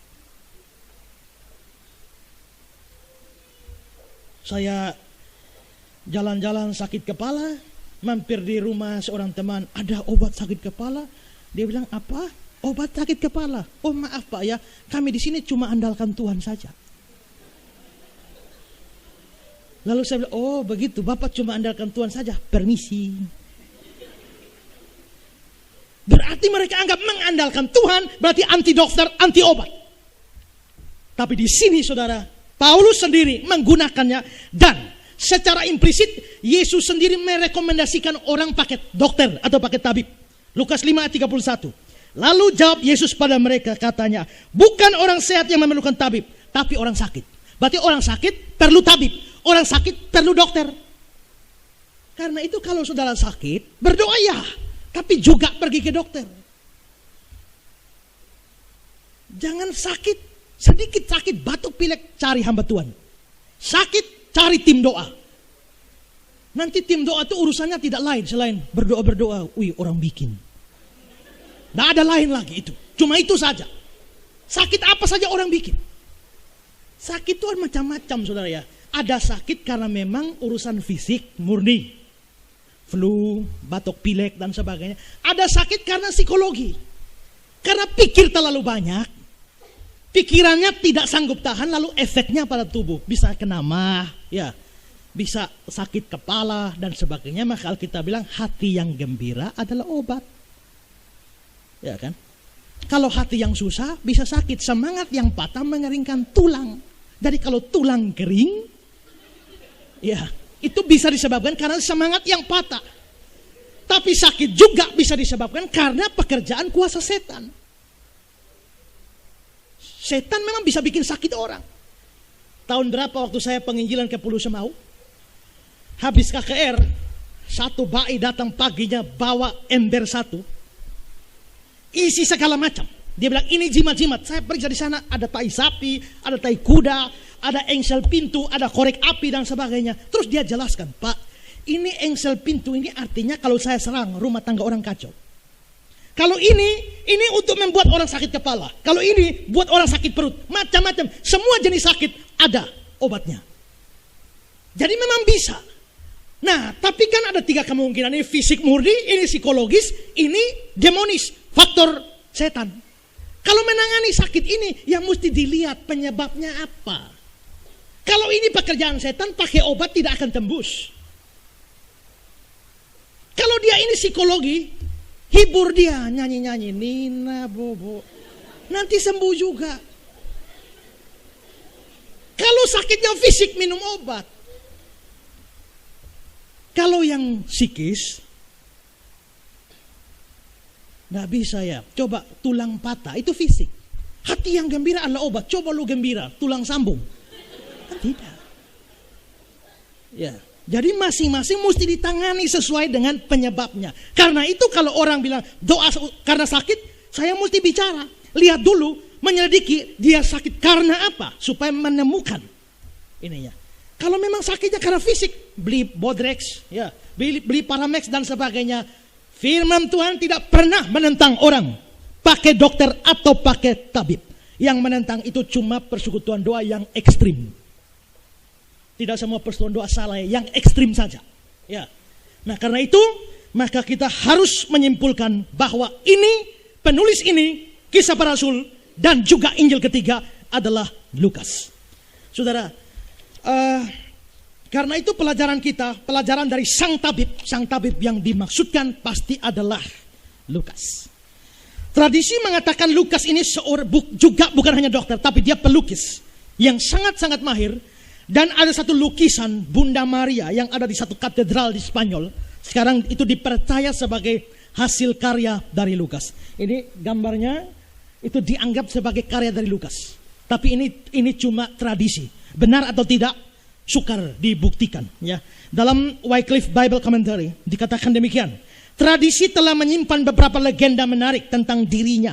Saya jalan-jalan sakit kepala, mampir di rumah seorang teman, ada obat sakit kepala. Dia bilang, apa? Obat sakit kepala. Oh maaf Pak ya, kami di sini cuma andalkan Tuhan saja. Lalu saya bilang, oh begitu, Bapak cuma andalkan Tuhan saja. Permisi. Berarti mereka anggap mengandalkan Tuhan berarti anti dokter, anti obat. Tapi di sini saudara, Paulus sendiri menggunakannya, dan secara implisit Yesus sendiri merekomendasikan orang pakai dokter atau pakai tabib. Lukas 5 ayat 31. Lalu jawab Yesus pada mereka, katanya, bukan orang sehat yang memerlukan tabib, tapi orang sakit. Berarti orang sakit perlu tabib, orang sakit perlu dokter. Karena itu kalau saudara sakit, berdoa ya, tapi juga pergi ke dokter. Jangan sakit Sedikit sakit, batuk pilek, cari hamba Tuhan. Sakit, cari tim doa. Nanti tim doa itu urusannya tidak lain selain berdoa-berdoa. Wih, orang bikin. Tidak ada lain lagi itu. Cuma itu saja. Sakit apa saja orang bikin. Sakit itu macam-macam, saudara ya. Ada sakit karena memang urusan fisik murni. Flu, batuk pilek dan sebagainya. Ada sakit karena psikologi. Karena pikir terlalu banyak. Pikirannya tidak sanggup tahan, lalu efeknya pada tubuh. Bisa kena mah, ya, bisa sakit kepala dan sebagainya. Maka Alkitab bilang hati yang gembira adalah obat. Ya kan? Kalau hati yang susah bisa sakit. Semangat yang patah mengeringkan tulang. Jadi kalau tulang kering, ya itu bisa disebabkan karena semangat yang patah. Tapi sakit juga bisa disebabkan karena pekerjaan kuasa setan. Setan memang bisa bikin sakit orang. Tahun berapa waktu saya penginjilan ke Pulau Semau, habis KKR, satu bayi datang paginya bawa ember satu, isi segala macam. Dia bilang ini jimat-jimat. Saya periksa di sana ada tai sapi, ada tai kuda, ada engsel pintu, ada korek api dan sebagainya. Terus dia jelaskan, Pak, ini engsel pintu ini artinya kalau saya serang rumah tangga orang kacau. Kalau ini untuk membuat orang sakit kepala. Kalau ini buat orang sakit perut. Macam-macam. Semua jenis sakit ada obatnya. Jadi memang bisa. Nah, tapi kan ada 3 kemungkinan. Ini fisik murni, ini psikologis, ini demonis. Faktor setan. Kalau menangani sakit ini, yang mesti dilihat penyebabnya apa. Kalau ini pekerjaan setan, pakai obat tidak akan tembus. Kalau dia ini psikologi, hibur dia, nyanyi-nyanyi, Nina Bobo. Nanti sembuh juga. Kalau sakitnya fisik, minum obat. Kalau yang psikis, nggak bisa ya. Coba tulang patah, itu fisik. Hati yang gembira adalah obat. Coba lu gembira, tulang sambung. Tidak. Ya. Jadi masing-masing mesti ditangani sesuai dengan penyebabnya. Karena itu kalau orang bilang doa karena sakit, saya mesti bicara. Lihat dulu, menyelidiki dia sakit karena apa. Supaya menemukan ininya. Kalau memang sakitnya karena fisik, beli Bodrex, ya, beli Paramex dan sebagainya. Firman Tuhan tidak pernah menentang orang pakai dokter atau pakai tabib. Yang menentang itu cuma persekutuan doa yang ekstrim. Tidak semua persekutuan doa salah, yang ekstrim saja. Ya. Nah karena itu, maka kita harus menyimpulkan bahwa ini, penulis ini, Kisah Para Rasul, dan juga Injil ketiga adalah Lukas. Saudara, karena itu pelajaran kita, pelajaran dari sang tabib yang dimaksudkan pasti adalah Lukas. Tradisi mengatakan Lukas ini juga bukan hanya dokter, tapi dia pelukis yang sangat-sangat mahir. Dan ada satu lukisan Bunda Maria yang ada di satu katedral di Spanyol. Sekarang itu dipercaya sebagai hasil karya dari Lukas. Ini gambarnya itu dianggap sebagai karya dari Lukas. Tapi ini cuma tradisi. Benar atau tidak, sukar dibuktikan. Ya. Dalam Wycliffe Bible Commentary dikatakan demikian. Tradisi telah menyimpan beberapa legenda menarik tentang diri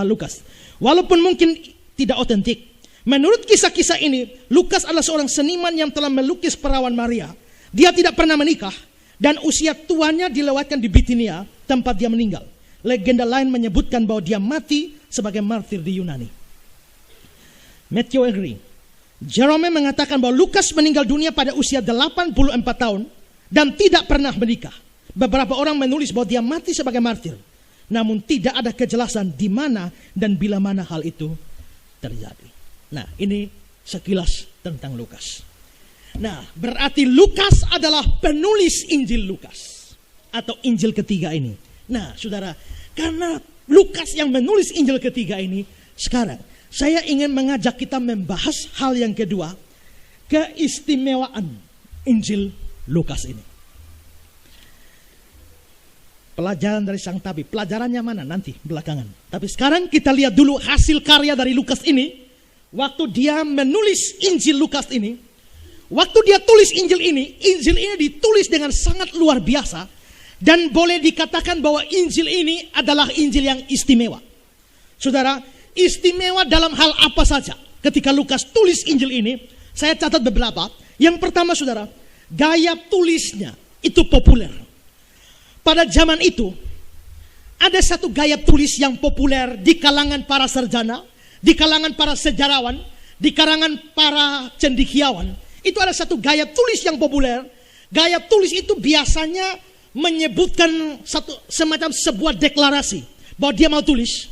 Lukas. Walaupun mungkin tidak otentik. Menurut kisah-kisah ini, Lukas adalah seorang seniman yang telah melukis perawan Maria. Dia tidak pernah menikah dan usia tuanya dilewatkan di Bitinia, tempat dia meninggal. Legenda lain menyebutkan bahwa dia mati sebagai martir di Yunani. Matthew Henry, Jerome mengatakan bahwa Lukas meninggal dunia pada usia 84 tahun dan tidak pernah menikah. Beberapa orang menulis bahwa dia mati sebagai martir. Namun tidak ada kejelasan di mana dan bila mana hal itu terjadi. Nah, ini sekilas tentang Lukas. Nah, berarti Lukas adalah penulis Injil Lukas. Atau Injil ketiga ini. Nah, saudara, karena Lukas yang menulis Injil ketiga ini, sekarang saya ingin mengajak kita membahas hal yang kedua. Keistimewaan Injil Lukas ini. Pelajaran dari sang tabib. Pelajarannya mana? Nanti, belakangan. Tapi sekarang kita lihat dulu hasil karya dari Lukas ini. Waktu dia menulis Injil Lukas ini, waktu dia tulis Injil ini ditulis dengan sangat luar biasa. Dan boleh dikatakan bahwa Injil ini adalah Injil yang istimewa. Saudara, istimewa dalam hal apa saja ketika Lukas tulis Injil ini? Saya catat beberapa. Yang pertama saudara, gaya tulisnya itu populer. Pada zaman itu ada satu gaya tulis yang populer di kalangan para sarjana, di kalangan para sejarawan, di kalangan para cendekiawan. Itu ada satu gaya tulis yang populer. Gaya tulis itu biasanya menyebutkan semacam sebuah deklarasi bahwa dia mau tulis.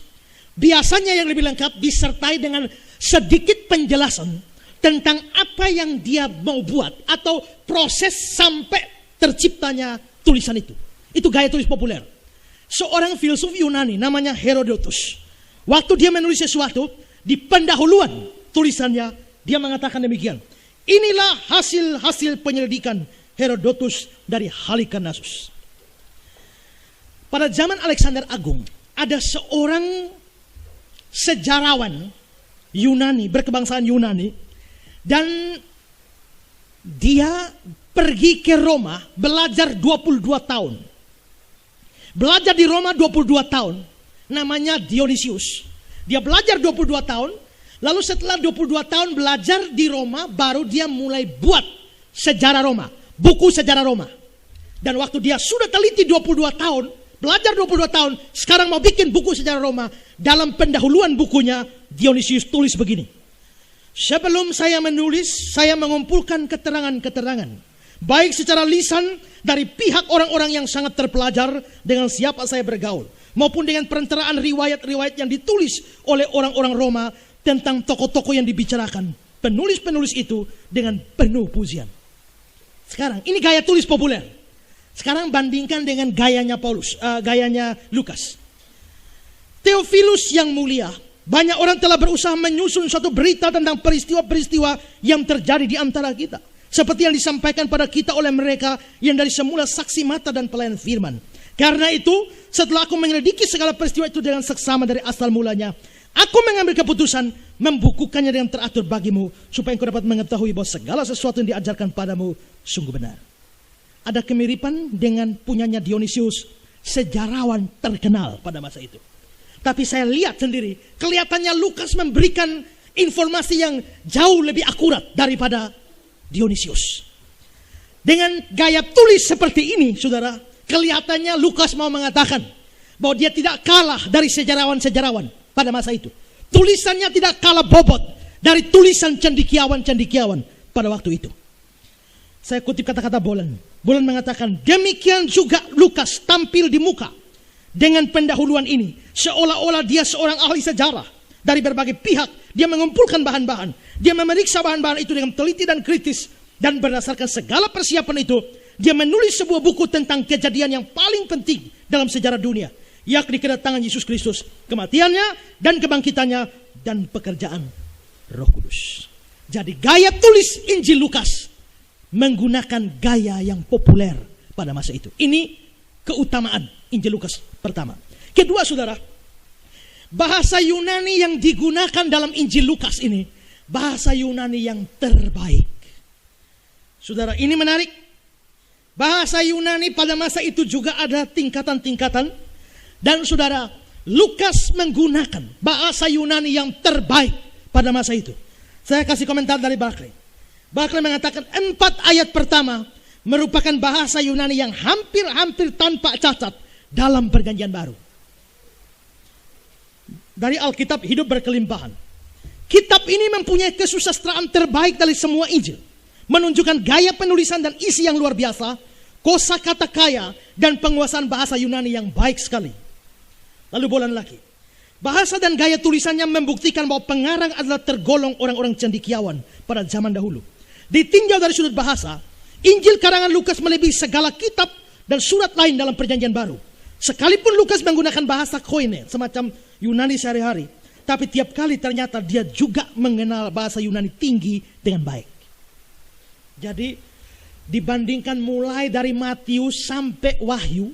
Biasanya yang lebih lengkap disertai dengan sedikit penjelasan tentang apa yang dia mau buat atau proses sampai terciptanya tulisan itu. Itu gaya tulis populer. Seorang filsuf Yunani namanya Herodotus, waktu dia menulis sesuatu, di pendahuluan tulisannya dia mengatakan demikian. Inilah hasil penyelidikan Herodotus dari Halikarnassus. Pada zaman Alexander Agung, ada seorang sejarawan Yunani, berkebangsaan Yunani, dan dia pergi ke Roma belajar 22 tahun. Belajar di Roma 22 tahun. Namanya Dionysius. Dia belajar 22 tahun. Lalu setelah 22 tahun belajar di Roma, baru dia mulai buat sejarah Roma. Buku sejarah Roma. Dan waktu dia sudah teliti 22 tahun, belajar 22 tahun, sekarang mau bikin buku sejarah Roma. Dalam pendahuluan bukunya, Dionysius tulis begini. Sebelum saya menulis, saya mengumpulkan keterangan-keterangan, baik secara lisan dari pihak orang-orang yang sangat terpelajar dengan siapa saya bergaul, maupun dengan perenteraan riwayat-riwayat yang ditulis oleh orang-orang Roma tentang tokoh-tokoh yang dibicarakan. Penulis-penulis itu dengan penuh pujian. Sekarang, ini gaya tulis populer. Sekarang bandingkan dengan gayanya Lukas. Theophilus yang mulia, banyak orang telah berusaha menyusun suatu berita tentang peristiwa-peristiwa yang terjadi di antara kita. Seperti yang disampaikan pada kita oleh mereka yang dari semula saksi mata dan pelayan firman. Karena itu, setelah aku menyelidiki segala peristiwa itu dengan seksama dari asal mulanya, aku mengambil keputusan membukukannya dengan teratur bagimu, supaya engkau dapat mengetahui bahwa segala sesuatu yang diajarkan padamu sungguh benar. Ada kemiripan dengan punyanya Dionysius, sejarawan terkenal pada masa itu. Tapi saya lihat sendiri, kelihatannya Lukas memberikan informasi yang jauh lebih akurat daripada Dionysius. Dengan gaya tulis seperti ini, saudara, kelihatannya Lukas mau mengatakan bahwa dia tidak kalah dari sejarawan-sejarawan pada masa itu. Tulisannya tidak kalah bobot dari tulisan cendekiawan-cendekiawan pada waktu itu. Saya kutip kata-kata Bolen. Bolen mengatakan, demikian juga Lukas tampil di muka dengan pendahuluan ini, seolah-olah dia seorang ahli sejarah. Dari berbagai pihak, dia mengumpulkan bahan-bahan. Dia memeriksa bahan-bahan itu dengan teliti dan kritis. Dan berdasarkan segala persiapan itu, dia menulis sebuah buku tentang kejadian yang paling penting dalam sejarah dunia, yakni kedatangan Yesus Kristus, kematiannya dan kebangkitannya, dan pekerjaan Roh Kudus. Jadi gaya tulis Injil Lukas menggunakan gaya yang populer pada masa itu. Ini keutamaan Injil Lukas pertama. Kedua, saudara, bahasa Yunani yang digunakan dalam Injil Lukas ini, bahasa Yunani yang terbaik. Saudara, ini menarik. Bahasa Yunani pada masa itu juga ada tingkatan-tingkatan. Dan saudara, Lukas menggunakan bahasa Yunani yang terbaik pada masa itu. Saya kasih komentar dari Barclay. Barclay mengatakan 4 ayat pertama merupakan bahasa Yunani yang hampir-hampir tanpa cacat dalam Perjanjian Baru. Dari Alkitab Hidup Berkelimpahan. Kitab ini mempunyai kesusastraan terbaik dari semua Injil. Menunjukkan gaya penulisan dan isi yang luar biasa, kosakata kaya, dan penguasaan bahasa Yunani yang baik sekali. Lalu bolan lagi. Bahasa dan gaya tulisannya membuktikan bahwa pengarang adalah tergolong orang-orang cendekiawan pada zaman dahulu. Ditinjau dari sudut bahasa, Injil karangan Lukas melebihi segala kitab dan surat lain dalam Perjanjian Baru. Sekalipun Lukas menggunakan bahasa koine, semacam Yunani sehari-hari, tapi tiap kali ternyata dia juga mengenal bahasa Yunani tinggi dengan baik. Jadi dibandingkan mulai dari Matius sampai Wahyu,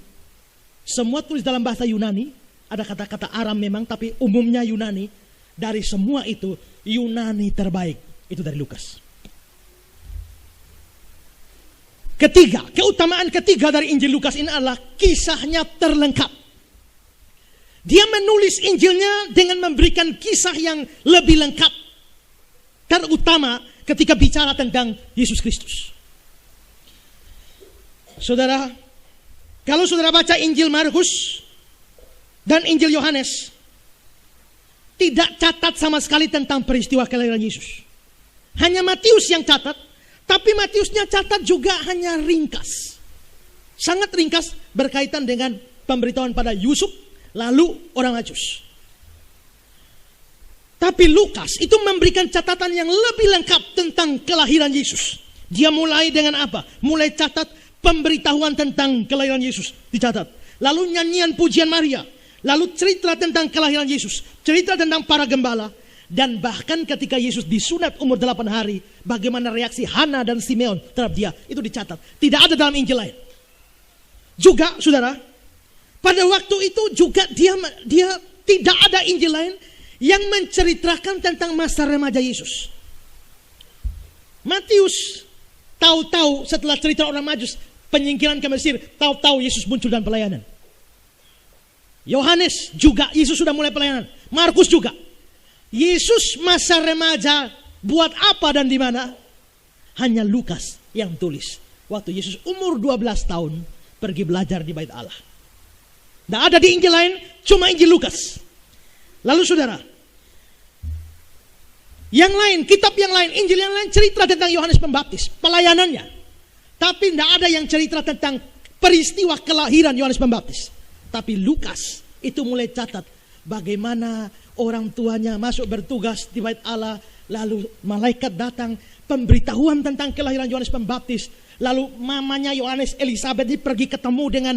semua tulis dalam bahasa Yunani. Ada kata-kata Aram memang, tapi umumnya Yunani. Dari semua itu, Yunani terbaik itu dari Lukas. Ketiga, keutamaan ketiga dari Injil Lukas ini adalah kisahnya terlengkap. Dia menulis Injilnya dengan memberikan kisah yang lebih lengkap, terutama ketika bicara tentang Yesus Kristus. Saudara, kalau saudara baca Injil Markus dan Injil Yohanes, tidak catat sama sekali tentang peristiwa kelahiran Yesus. Hanya Matius yang catat, tapi Matiusnya catat juga hanya ringkas. Sangat ringkas berkaitan dengan pemberitahuan pada Yusuf, lalu orang Majus. Tapi Lukas itu memberikan catatan yang lebih lengkap tentang kelahiran Yesus. Dia mulai dengan apa? Mulai catat pemberitahuan tentang kelahiran Yesus, dicatat. Lalu nyanyian pujian Maria. Lalu cerita tentang kelahiran Yesus, cerita tentang para gembala. Dan bahkan ketika Yesus disunat umur 8 hari, bagaimana reaksi Hana dan Simeon terhadap dia, itu dicatat. Tidak ada dalam Injil lain. Juga saudara, pada waktu itu juga dia tidak ada Injil lain yang menceritakan tentang masa remaja Yesus. Matius tahu-tahu setelah cerita orang Majus, penyingkiran ke Mesir, tahu-tahu Yesus muncul dalam pelayanan. Yohanes juga, Yesus sudah mulai pelayanan. Markus juga. Yesus masa remaja buat apa dan di mana? Hanya Lukas yang tulis. Waktu Yesus umur 12 tahun pergi belajar di Bait Allah. Tidak ada di Injil lain, cuma Injil Lukas. Lalu saudara, yang lain, kitab yang lain, Injil yang lain cerita tentang Yohanes Pembaptis, pelayanannya. Tapi tidak ada yang cerita tentang peristiwa kelahiran Yohanes Pembaptis. Tapi Lukas itu mulai catat bagaimana orang tuanya masuk bertugas di Bait Allah, lalu malaikat datang, pemberitahuan tentang kelahiran Yohanes Pembaptis, lalu mamanya Yohanes, Elisabet, pergi ketemu dengan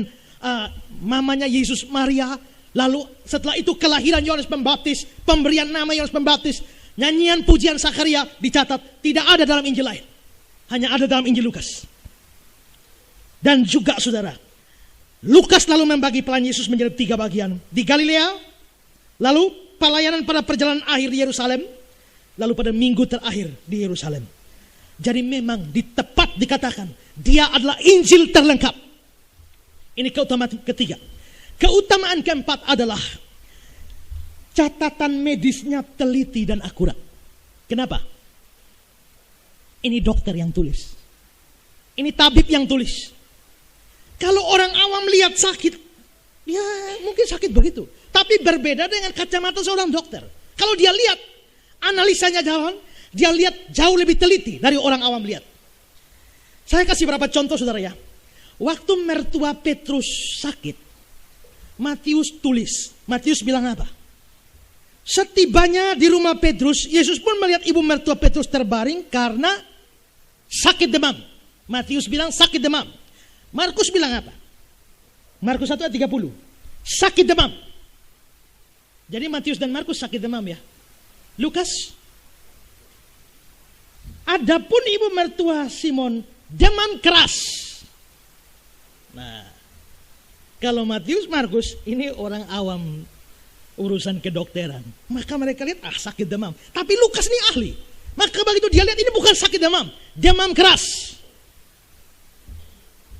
mamanya Yesus Maria, lalu setelah itu kelahiran Yohanes Pembaptis, pemberian nama Yohanes Pembaptis, nyanyian pujian Zakaria dicatat. Tidak ada dalam Injil lain, hanya ada dalam Injil Lukas. Dan juga saudara, Lukas lalu membagi pelayanan Yesus menjadi 3 bagian. Di Galilea, lalu pelayanan pada perjalanan akhir di Yerusalem, lalu pada minggu terakhir di Yerusalem. Jadi memang tepat dikatakan dia adalah Injil terlengkap. Ini keutamaan ketiga. Keutamaan keempat adalah catatan medisnya teliti dan akurat. Kenapa? Ini dokter yang tulis. Ini tabib yang tulis. Kalau orang awam lihat sakit, ya mungkin sakit begitu. Tapi berbeda dengan kacamata seorang dokter. Kalau dia lihat, analisanya jalan, dia lihat jauh lebih teliti dari orang awam lihat. Saya kasih beberapa contoh saudara ya. Waktu mertua Petrus sakit, Matius tulis. Matius bilang apa? Setibanya di rumah Petrus, Yesus pun melihat ibu mertua Petrus terbaring karena sakit demam. Matius bilang sakit demam. Markus bilang apa? Markus 1 ayat 30. Sakit demam. Jadi Matius dan Markus sakit demam ya. Lukas, adapun ibu mertua Simon demam keras. Nah, kalau Matius, Markus ini orang awam urusan kedokteran, maka mereka lihat sakit demam. Tapi Lukas ini ahli, maka begitu dia lihat ini bukan sakit demam, demam keras.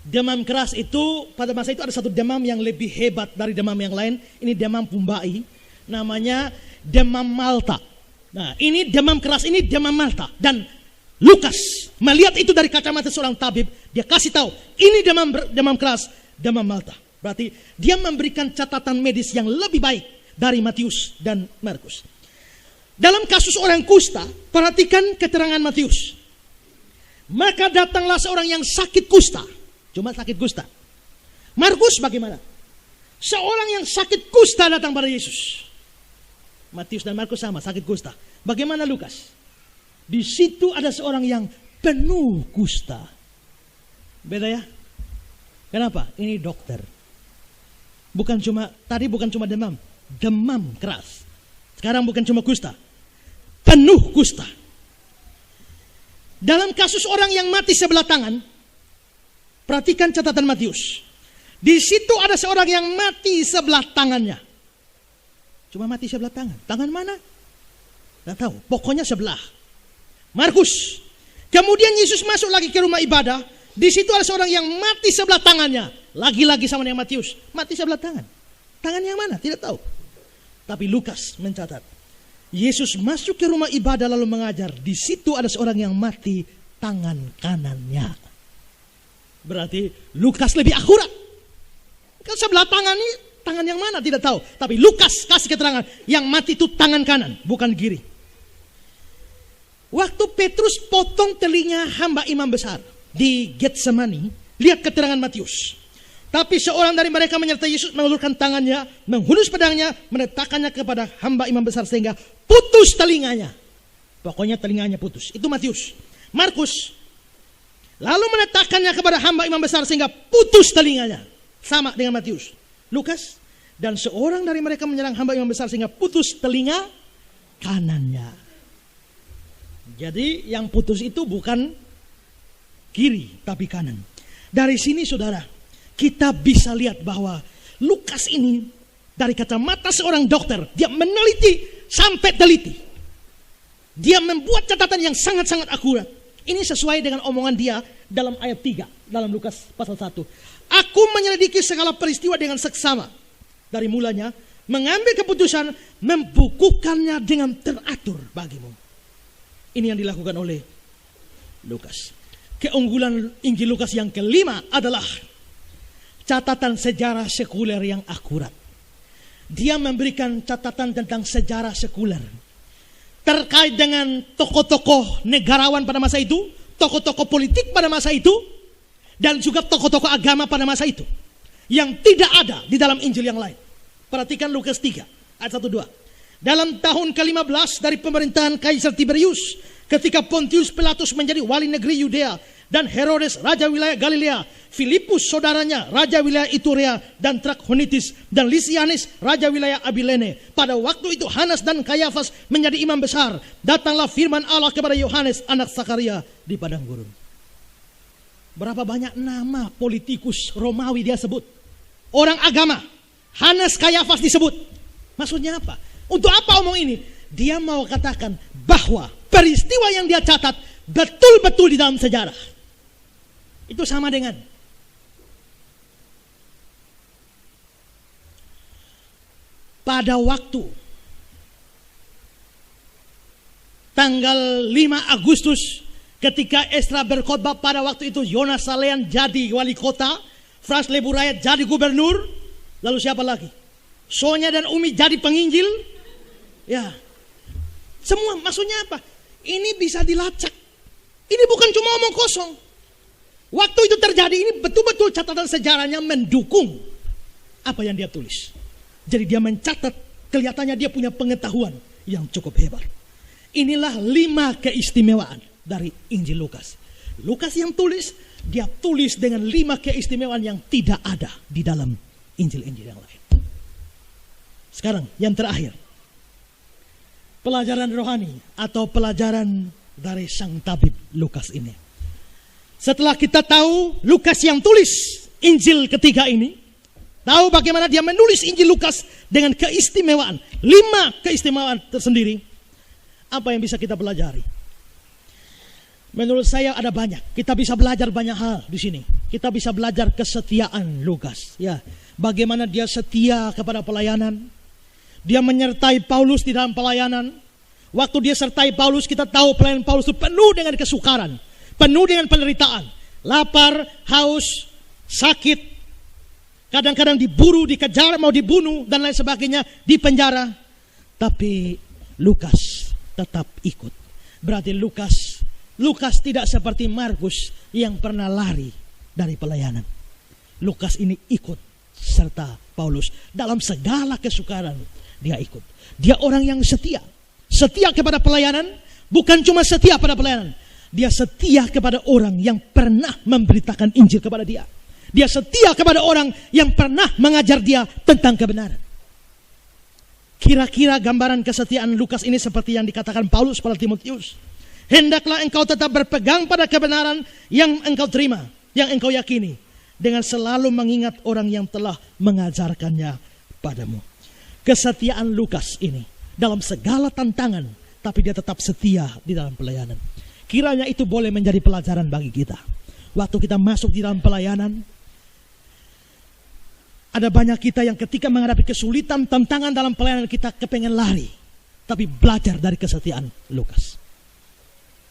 Demam keras itu pada masa itu ada satu demam yang lebih hebat dari demam yang lain. Ini demam Pumbai, namanya demam Malta. Nah, ini demam keras, ini demam Malta. Dan Lukas melihat itu dari kacamata seorang tabib, dia kasih tahu ini demam keras, demam Malta. Berarti dia memberikan catatan medis yang lebih baik dari Matius dan Markus. Dalam kasus orang kusta, perhatikan keterangan Matius. Maka datanglah seorang yang sakit kusta. Cuma sakit kusta. Markus bagaimana? Seorang yang sakit kusta datang pada Yesus. Matius dan Markus sama, sakit kusta. Bagaimana Lukas? Di situ ada seorang yang penuh kusta. Beda ya? Kenapa? Ini dokter. Bukan cuma demam, demam keras. Sekarang bukan cuma kusta, penuh kusta. Dalam kasus orang yang mati sebelah tangan, perhatikan catatan Matius. Di situ ada seorang yang mati sebelah tangannya. Cuma mati sebelah tangan. Tangan mana? Tidak tahu. Pokoknya sebelah. Markus. Kemudian Yesus masuk lagi ke rumah ibadah. Di situ ada seorang yang mati sebelah tangannya. Lagi-lagi sama dengan Matius. Mati sebelah tangan. Tangan yang mana? Tidak tahu. Tapi Lukas mencatat, Yesus masuk ke rumah ibadah lalu mengajar. Di situ ada seorang yang mati, tangan kanannya. Berarti Lukas lebih akurat. Kan sebelah tangan ini, tangan yang mana tidak tahu. Tapi Lukas kasih keterangan, yang mati itu tangan kanan, bukan kiri. Waktu Petrus potong telinga hamba imam besar di Getsemani, lihat keterangan Matius. Tapi seorang dari mereka menyertai Yesus, mengulurkan tangannya, menghunus pedangnya, meletakkannya kepada hamba imam besar sehingga putus telinganya. Pokoknya telinganya putus. Itu Matius. Markus, lalu meletakkannya kepada hamba imam besar sehingga putus telinganya. Sama dengan Matius. Lukas, dan seorang dari mereka menyerang hamba imam besar sehingga putus telinga kanannya. Jadi yang putus itu bukan kiri tapi kanan. Dari sini saudara, kita bisa lihat bahwa Lukas ini dari kacamata seorang dokter, dia meneliti sampai teliti. Dia membuat catatan yang sangat-sangat akurat. Ini sesuai dengan omongan dia dalam ayat 3 dalam Lukas pasal 1. Aku menyelidiki segala peristiwa dengan seksama. Dari mulanya mengambil keputusan, membukukannya dengan teratur bagimu. Ini yang dilakukan oleh Lukas. Keunggulan Injil Lukas yang kelima adalah catatan sejarah sekuler yang akurat. Dia memberikan catatan tentang sejarah sekuler terkait dengan tokoh-tokoh negarawan pada masa itu, tokoh-tokoh politik pada masa itu, dan juga tokoh-tokoh agama pada masa itu yang tidak ada di dalam Injil yang lain. Perhatikan Lukas 3 ayat 1-2. Dalam tahun ke-15 dari pemerintahan Kaisar Tiberius, ketika Pontius Pilatus menjadi wali negeri Yudea, dan Herodes raja wilayah Galilea, Filipus saudaranya raja wilayah Iturea dan Trakhonitis, dan Lisianis raja wilayah Abilene. Pada waktu itu Hanas dan Kayafas menjadi imam besar. Datanglah firman Allah kepada Yohanes anak Sakaria di padang gurun. Berapa banyak nama politikus Romawi dia sebut. Orang agama, Hanas, Kayafas disebut. Maksudnya apa? Untuk apa omong ini? Dia mau katakan bahwa peristiwa yang dia catat betul-betul di dalam sejarah. Itu sama dengan pada waktu tanggal 5 Agustus ketika Esra berkhotbah, pada waktu itu Yonas Salean jadi wali kota, Frans Leburayat jadi gubernur, lalu siapa lagi? Sonya dan Umi jadi penginjil. Ya, semua maksudnya apa? Ini bisa dilacak. Ini bukan cuma omong kosong. Waktu itu terjadi, ini betul-betul catatan sejarahnya mendukung apa yang dia tulis. Jadi dia mencatat, kelihatannya dia punya pengetahuan yang cukup hebat. Inilah 5 keistimewaan dari Injil Lukas. Lukas yang tulis, dia tulis dengan 5 keistimewaan yang tidak ada di dalam Injil-Injil yang lain. Sekarang yang terakhir, pelajaran rohani atau pelajaran dari sang tabib Lukas ini. Setelah kita tahu Lukas yang tulis Injil ketiga ini, tahu bagaimana dia menulis Injil Lukas dengan keistimewaan, 5 keistimewaan tersendiri, apa yang bisa kita pelajari? Menurut saya ada banyak. Kita bisa belajar banyak hal di sini. Kita bisa belajar kesetiaan Lukas, ya. Bagaimana dia setia kepada pelayanan. Dia menyertai Paulus di dalam pelayanan. Waktu dia sertai Paulus, kita tahu pelayanan Paulus itu penuh dengan kesukaran, penuh dengan penderitaan, lapar, haus, sakit, kadang-kadang diburu, dikejar, mau dibunuh dan lain sebagainya, di penjara. Tapi Lukas tetap ikut. Berarti Lukas tidak seperti Markus yang pernah lari dari pelayanan. Lukas ini ikut serta Paulus dalam segala kesukaran. Dia ikut. Dia orang yang setia. Setia kepada pelayanan, bukan cuma setia pada pelayanan. Dia setia kepada orang yang pernah memberitakan Injil kepada dia. Dia setia kepada orang yang pernah mengajar dia tentang kebenaran. Kira-kira gambaran kesetiaan Lukas ini seperti yang dikatakan Paulus pada Timotius. Hendaklah engkau tetap berpegang pada kebenaran yang engkau terima, yang engkau yakini, dengan selalu mengingat orang yang telah mengajarkannya padamu. Kesetiaan Lukas ini dalam segala tantangan, tapi dia tetap setia di dalam pelayanan. Kiranya itu boleh menjadi pelajaran bagi kita. Waktu kita masuk di dalam pelayanan, Ada banyak kita yang ketika menghadapi kesulitan, tantangan dalam pelayanan kita kepengen lari. Tapi belajar dari kesetiaan Lukas.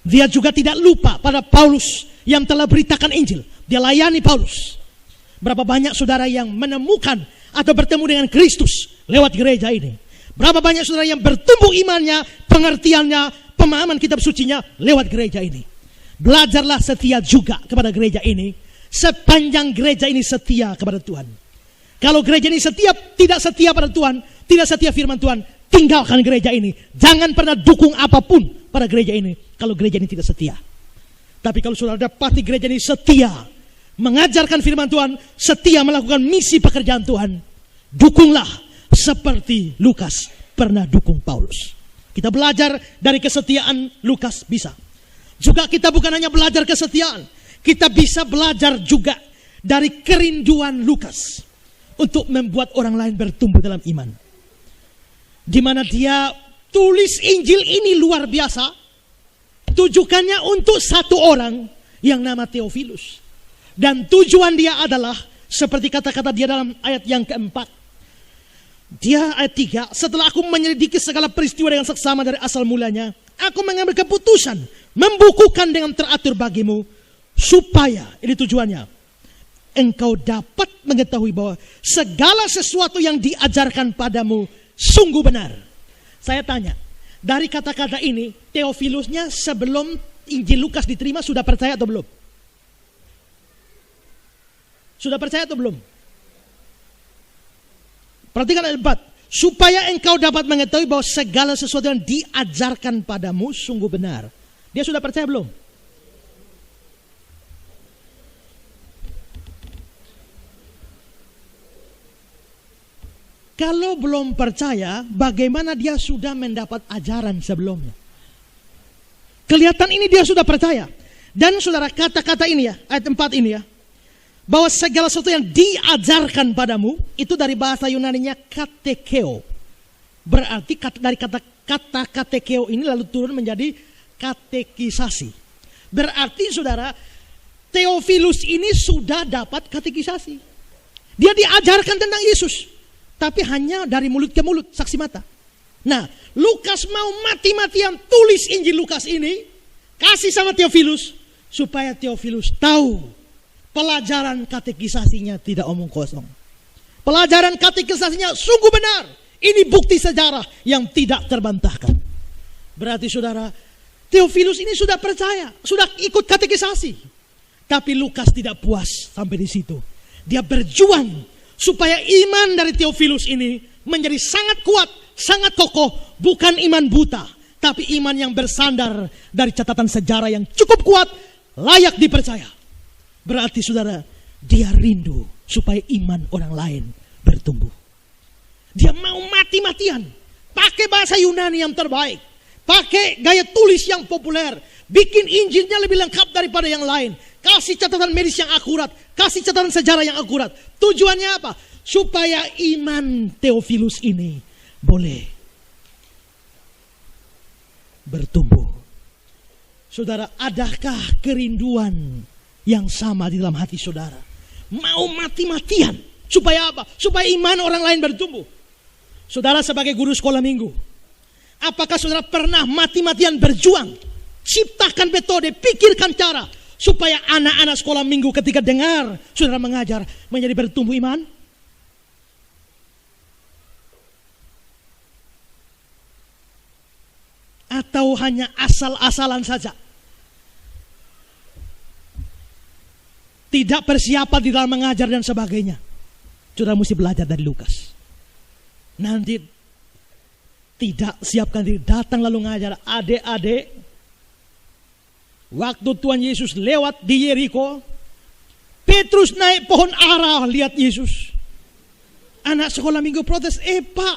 Dia juga tidak lupa pada Paulus yang telah beritakan Injil. Dia layani Paulus. Berapa banyak saudara yang menemukan atau bertemu dengan Kristus lewat gereja ini. Berapa banyak saudara yang bertumbuh imannya, pengertiannya, pemahaman kitab sucinya lewat gereja ini. Belajarlah setia juga kepada gereja ini. Sepanjang gereja ini setia kepada Tuhan. Kalau gereja ini tidak setia pada Tuhan, tidak setia firman Tuhan, tinggalkan gereja ini. Jangan pernah dukung apapun pada gereja ini kalau gereja ini tidak setia. Tapi kalau saudara dapati gereja ini setia mengajarkan firman Tuhan, setia melakukan misi pekerjaan Tuhan, dukunglah seperti Lukas pernah dukung Paulus. Kita belajar dari kesetiaan Lukas bisa. Juga kita bukan hanya belajar kesetiaan, kita bisa belajar juga dari kerinduan Lukas untuk membuat orang lain bertumbuh dalam iman. Di mana dia tulis Injil ini luar biasa. Tujukannya untuk satu orang yang nama Theophilus. Dan tujuan dia adalah seperti kata-kata dia dalam ayat yang keempat. Dia ayat 3, setelah aku menyelidiki segala peristiwa dengan seksama dari asal mulanya, aku mengambil keputusan membukukan dengan teratur bagimu supaya, ini tujuannya, engkau dapat mengetahui bahwa segala sesuatu yang diajarkan padamu sungguh benar. Saya tanya, dari kata-kata ini, Theophilusnya sebelum Injil Lukas diterima sudah percaya atau belum? Sudah percaya atau belum? Perhatikan ayat 4. Supaya engkau dapat mengetahui bahwa segala sesuatu yang diajarkan padamu sungguh benar. Dia sudah percaya belum? Kalau belum percaya, bagaimana dia sudah mendapat ajaran sebelumnya? Kelihatan ini dia sudah percaya. Dan saudara, kata-kata ini ya, ayat 4 ini ya, bahwa segala sesuatu yang diajarkan padamu, itu dari bahasa Yunaninya katekeo. Berarti dari kata katekeo ini lalu turun menjadi katekisasi. Berarti saudara, Theophilus ini sudah dapat katekisasi. Dia diajarkan tentang Yesus. Tapi hanya dari mulut ke mulut, saksi mata. Nah, Lukas mau mati-matian tulis Injil Lukas ini, kasih sama Theophilus, supaya Theophilus tahu pelajaran katekisasinya tidak omong kosong. Pelajaran katekisasinya sungguh benar. Ini bukti sejarah yang tidak terbantahkan. Berarti saudara, Theophilus ini sudah percaya, sudah ikut katekisasi. Tapi Lukas tidak puas sampai di situ. Dia berjuang supaya iman dari Theophilus ini menjadi sangat kuat, sangat kokoh. Bukan iman buta, tapi iman yang bersandar dari catatan sejarah yang cukup kuat, layak dipercaya. Berarti saudara, dia rindu supaya iman orang lain bertumbuh. Dia mau mati-matian, pakai bahasa Yunani yang terbaik, pakai gaya tulis yang populer, bikin Injilnya lebih lengkap daripada yang lain. Kasih catatan medis yang akurat, kasih catatan sejarah yang akurat. Tujuannya apa? Supaya iman Theophilus ini boleh bertumbuh. Saudara, adakah kerinduan yang sama di dalam hati saudara? Mau mati-matian. Supaya apa? Supaya iman orang lain bertumbuh. Saudara sebagai guru sekolah minggu, apakah saudara pernah mati-matian berjuang? Ciptakan metode, pikirkan cara supaya anak-anak sekolah minggu ketika dengar saudara mengajar menjadi bertumbuh iman? Atau hanya asal-asalan saja? Tidak persiapan di dalam mengajar dan sebagainya. Saudara mesti belajar dari Lukas. Nanti tidak siapkan diri, datang lalu ngajar. Adik-adik, waktu Tuhan Yesus lewat di Yeriko, Petrus naik pohon ara lihat Yesus. Anak sekolah minggu protes, Pak,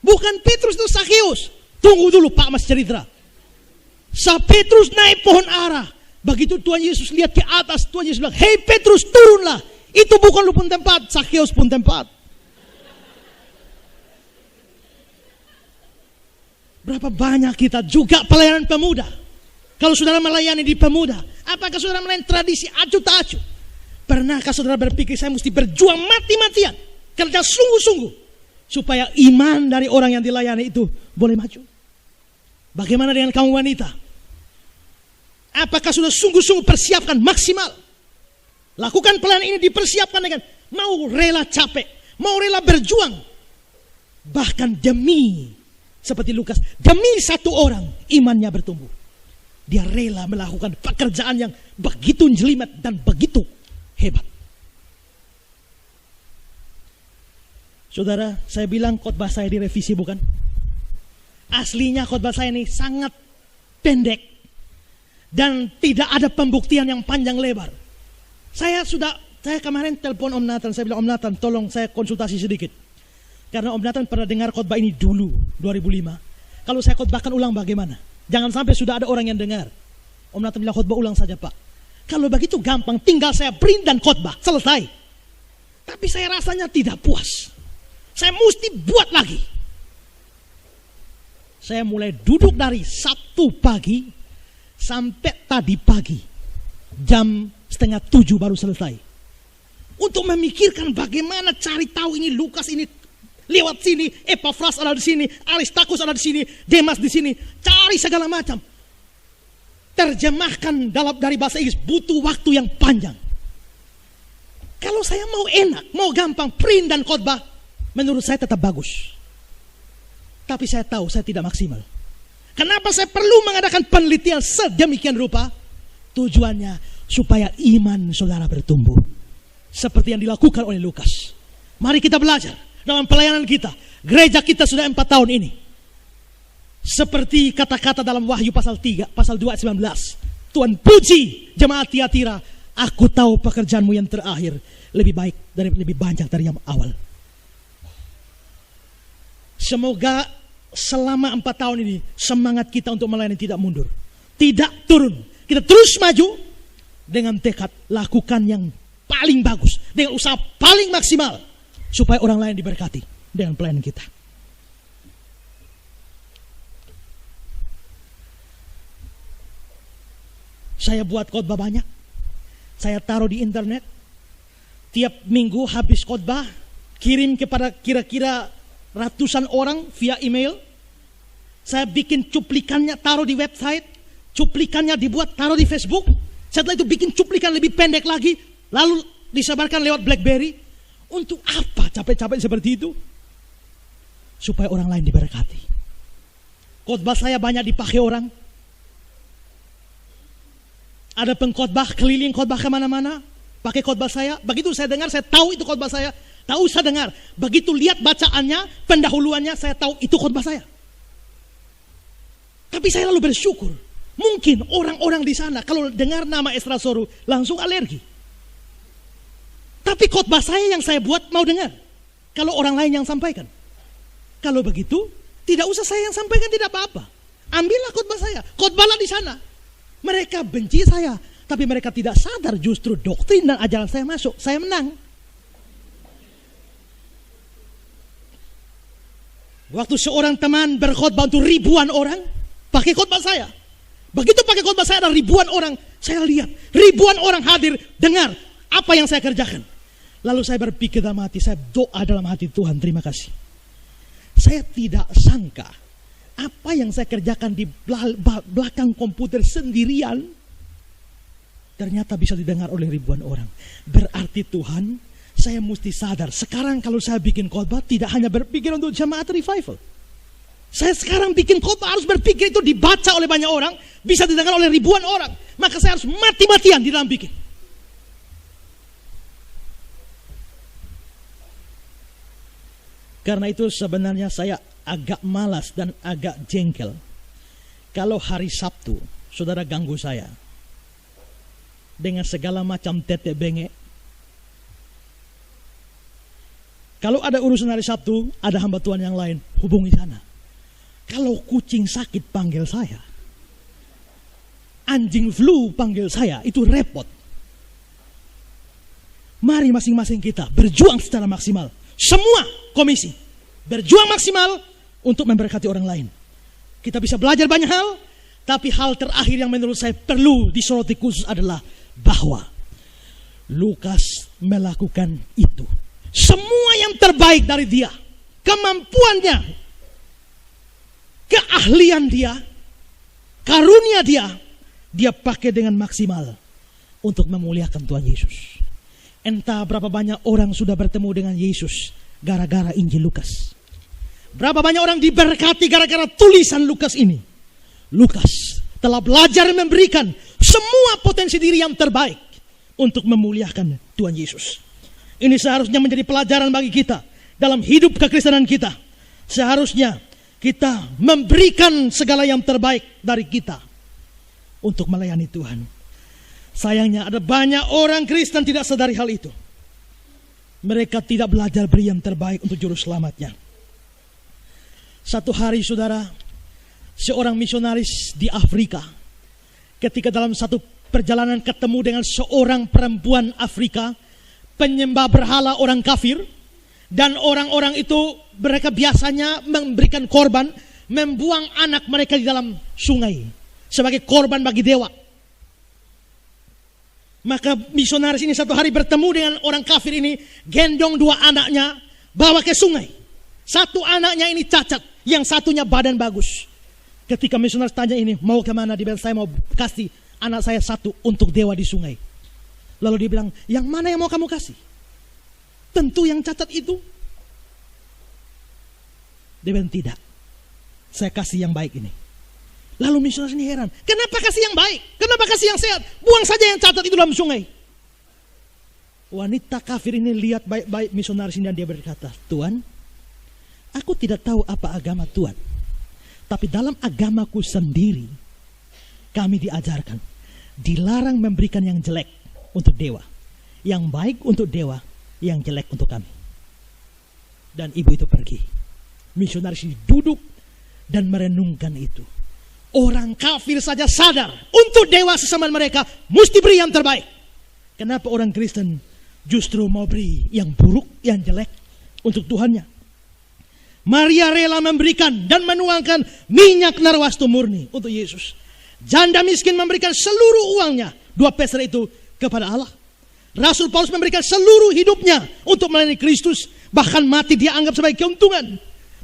bukan Petrus itu Zakheus. Tunggu dulu Pak, Mas cerita. Petrus naik pohon ara. Begitu Tuhan Yesus lihat ke atas, Tuhan Yesus bilang, hei Petrus, turunlah. Itu bukan lu pun tempat, Zakheus pun tempat. Berapa banyak kita juga pelayanan pemuda. Kalau saudara melayani di pemuda, apakah saudara melayani tradisi acu tak acu? Pernahkah saudara berpikir saya mesti berjuang mati-matian kerja sungguh-sungguh supaya iman dari orang yang dilayani itu boleh maju. Bagaimana dengan kaum wanita? Apakah sudah sungguh-sungguh persiapkan maksimal? Lakukan pelayanan ini, dipersiapkan dengan mau rela capek, mau rela berjuang. Bahkan demi, seperti Lukas, demi satu orang imannya bertumbuh. Dia rela melakukan pekerjaan yang begitu jelimet dan begitu hebat. Saudara, saya bilang khotbah saya direvisi bukan? Aslinya khotbah saya ini sangat pendek dan tidak ada pembuktian yang panjang lebar. Saya kemarin telepon Om Nathan, saya bilang Om Nathan tolong saya konsultasi sedikit. Karena Om Nathan pernah dengar khotbah ini dulu 2005. Kalau saya khotbahkan ulang bagaimana? Jangan sampai sudah ada orang yang dengar. Om Nathan bilang khotbah ulang saja Pak. Kalau begitu gampang, tinggal saya print dan khotbah, selesai. Tapi saya rasanya tidak puas. Saya mesti buat lagi. Saya mulai duduk dari Sabtu pagi sampai tadi pagi. Jam 6:30 baru selesai. Untuk memikirkan bagaimana cari tahu ini Lukas ini lewat sini, Epafras ada di sini, Aristarkus ada di sini, Demas di sini. Cari segala macam. Terjemahkan dari bahasa Inggris butuh waktu yang panjang. Kalau saya mau enak, mau gampang print dan khotbah, menurut saya tetap bagus. Tapi saya tahu saya tidak maksimal. Kenapa saya perlu mengadakan penelitian sedemikian rupa? Tujuannya supaya iman saudara bertumbuh. Seperti yang dilakukan oleh Lukas. Mari kita belajar dalam pelayanan kita. Gereja kita sudah 4 tahun ini. Seperti kata-kata dalam Wahyu pasal 3, pasal 2 ayat 19. Tuhan puji jemaat Tiatira. Aku tahu pekerjaanmu yang terakhir lebih banyak dari yang awal. Semoga selama 4 tahun ini semangat kita untuk melayani tidak mundur, tidak turun. Kita terus maju dengan tekad lakukan yang paling bagus, dengan usaha paling maksimal supaya orang lain diberkati dengan pelayanan kita. Saya buat khotbah banyak. Saya taruh di internet. Tiap minggu habis khotbah kirim kepada kira-kira ratusan orang via email. Saya bikin cuplikannya taruh di website, cuplikannya dibuat taruh di Facebook. Setelah itu bikin cuplikan lebih pendek lagi, lalu disebarkan lewat BlackBerry. Untuk apa capek-capek seperti itu? Supaya orang lain diberkati. Khotbah saya banyak dipakai orang. Ada pengkhotbah keliling khotbah kemana-mana, pakai khotbah saya. Begitu saya dengar, saya tahu itu khotbah saya. Tak usah dengar. Begitu lihat bacaannya, pendahuluannya, saya tahu itu khotbah saya. Tapi saya lalu bersyukur. Mungkin orang-orang di sana kalau dengar nama Esra Soru langsung alergi. Tapi khotbah saya yang saya buat mau dengar. Kalau orang lain yang sampaikan. Kalau begitu, tidak usah saya yang sampaikan, tidak apa-apa. Ambillah khotbah saya, khotbahlah di sana. Mereka benci saya, tapi mereka tidak sadar justru doktrin dan ajaran saya masuk. Saya menang. Waktu seorang teman berkhotbah untuk ribuan orang, pakai khotbah saya. Begitu pakai khotbah saya ada ribuan orang, saya lihat ribuan orang hadir dengar apa yang saya kerjakan. Lalu saya berpikir dalam hati, saya doa dalam hati, Tuhan terima kasih. Saya tidak sangka apa yang saya kerjakan di belakang komputer sendirian ternyata bisa didengar oleh ribuan orang. Berarti Tuhan, saya mesti sadar. Sekarang kalau saya bikin khotbah tidak hanya berpikir untuk jemaat revival. Saya sekarang bikin khotbah harus berpikir itu dibaca oleh banyak orang, bisa didengar oleh ribuan orang. Maka saya harus mati-matian di dalam bikin. Karena itu sebenarnya saya agak malas dan agak jengkel kalau hari Sabtu saudara ganggu saya dengan segala macam tetek bengek. Kalau ada urusan hari Sabtu, ada hamba Tuhan yang lain, hubungi sana. Kalau kucing sakit panggil saya, anjing flu panggil saya, itu repot. Mari masing-masing kita berjuang secara maksimal. Semua komisi berjuang maksimal untuk memberkati orang lain. Kita bisa belajar banyak hal, tapi hal terakhir yang menurut saya perlu disoroti khusus adalah bahwa Lukas melakukan itu Semua yang terbaik dari dia, kemampuannya, keahlian dia, karunia dia pakai dengan maksimal untuk memuliakan Tuhan Yesus. Entah berapa banyak orang sudah bertemu dengan Yesus gara-gara Injil Lukas. Berapa banyak orang diberkati gara-gara tulisan Lukas ini. Lukas telah belajar memberikan semua potensi diri yang terbaik untuk memuliakan Tuhan Yesus. Ini seharusnya menjadi pelajaran bagi kita dalam hidup kekristenan kita. Seharusnya kita memberikan segala yang terbaik dari kita untuk melayani Tuhan. Sayangnya ada banyak orang Kristen tidak sadari hal itu. Mereka tidak belajar beri yang terbaik untuk juru selamatnya. Satu hari saudara, seorang misionaris di Afrika, ketika dalam satu perjalanan ketemu dengan seorang perempuan Afrika, penyembah berhala orang kafir, dan orang-orang itu mereka biasanya memberikan korban, membuang anak mereka di dalam sungai sebagai korban bagi dewa. Maka misionaris ini satu hari bertemu dengan orang kafir ini, gendong dua anaknya, bawa ke sungai. Satu anaknya ini cacat, yang satunya badan bagus. Ketika misionaris tanya ini, mau kemana? Dia bilang, saya mau kasih anak saya satu untuk dewa di sungai. Lalu dia bilang, yang mana yang mau kamu kasih? Tentu yang cacat itu. Dia bilang, tidak, saya kasih yang baik ini. Lalu misionaris ini heran, kenapa kasih yang baik? Kenapa kasih yang sehat? Buang saja yang cacat itu dalam sungai. Wanita kafir ini lihat baik-baik misionaris ini dan dia berkata, Tuhan, aku tidak tahu apa agama Tuhan, tapi dalam agamaku sendiri kami diajarkan dilarang memberikan yang jelek untuk dewa, yang baik untuk dewa, yang jelek untuk kami. Dan ibu itu pergi. Misionaris ini duduk dan merenungkan itu. Orang kafir saja sadar untuk dewa sesama mereka mesti beri yang terbaik. Kenapa orang Kristen justru mau beri yang buruk, yang jelek untuk Tuhannya? Maria rela memberikan dan menuangkan minyak narwastu murni untuk Yesus. Janda miskin memberikan seluruh uangnya, 2 peser itu, kepada Allah. Rasul Paulus memberikan seluruh hidupnya untuk melayani Kristus, bahkan mati dia anggap sebagai keuntungan.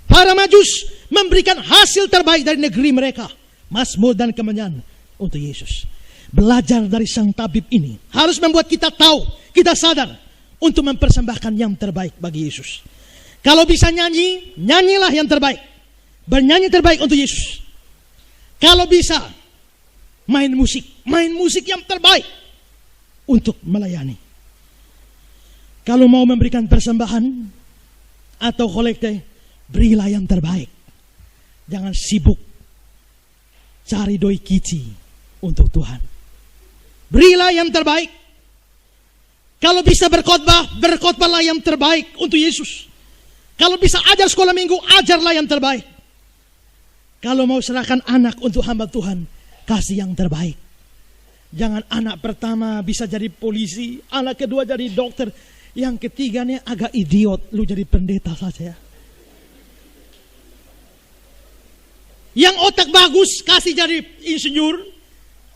Para Majus memberikan hasil terbaik dari negeri mereka, Mazmur dan kemenyan untuk Yesus. Belajar dari sang tabib ini harus membuat kita tahu, kita sadar untuk mempersembahkan yang terbaik bagi Yesus. Kalau bisa nyanyi, nyanyilah yang terbaik. Bernyanyi terbaik untuk Yesus. Kalau bisa main musik yang terbaik untuk melayani. Kalau mau memberikan persembahan atau kolekte, berilah yang terbaik. Jangan sibuk cari doi kici untuk Tuhan. Berilah yang terbaik. Kalau bisa berkhotbahlah yang terbaik untuk Yesus. Kalau bisa ajar sekolah minggu, ajarlah yang terbaik. Kalau mau serahkan anak untuk hamba Tuhan, kasih yang terbaik. Jangan anak pertama bisa jadi polisi, anak kedua jadi dokter, yang ketiganya agak idiot, lu jadi pendeta saja. Yang otak bagus kasih jadi insinyur,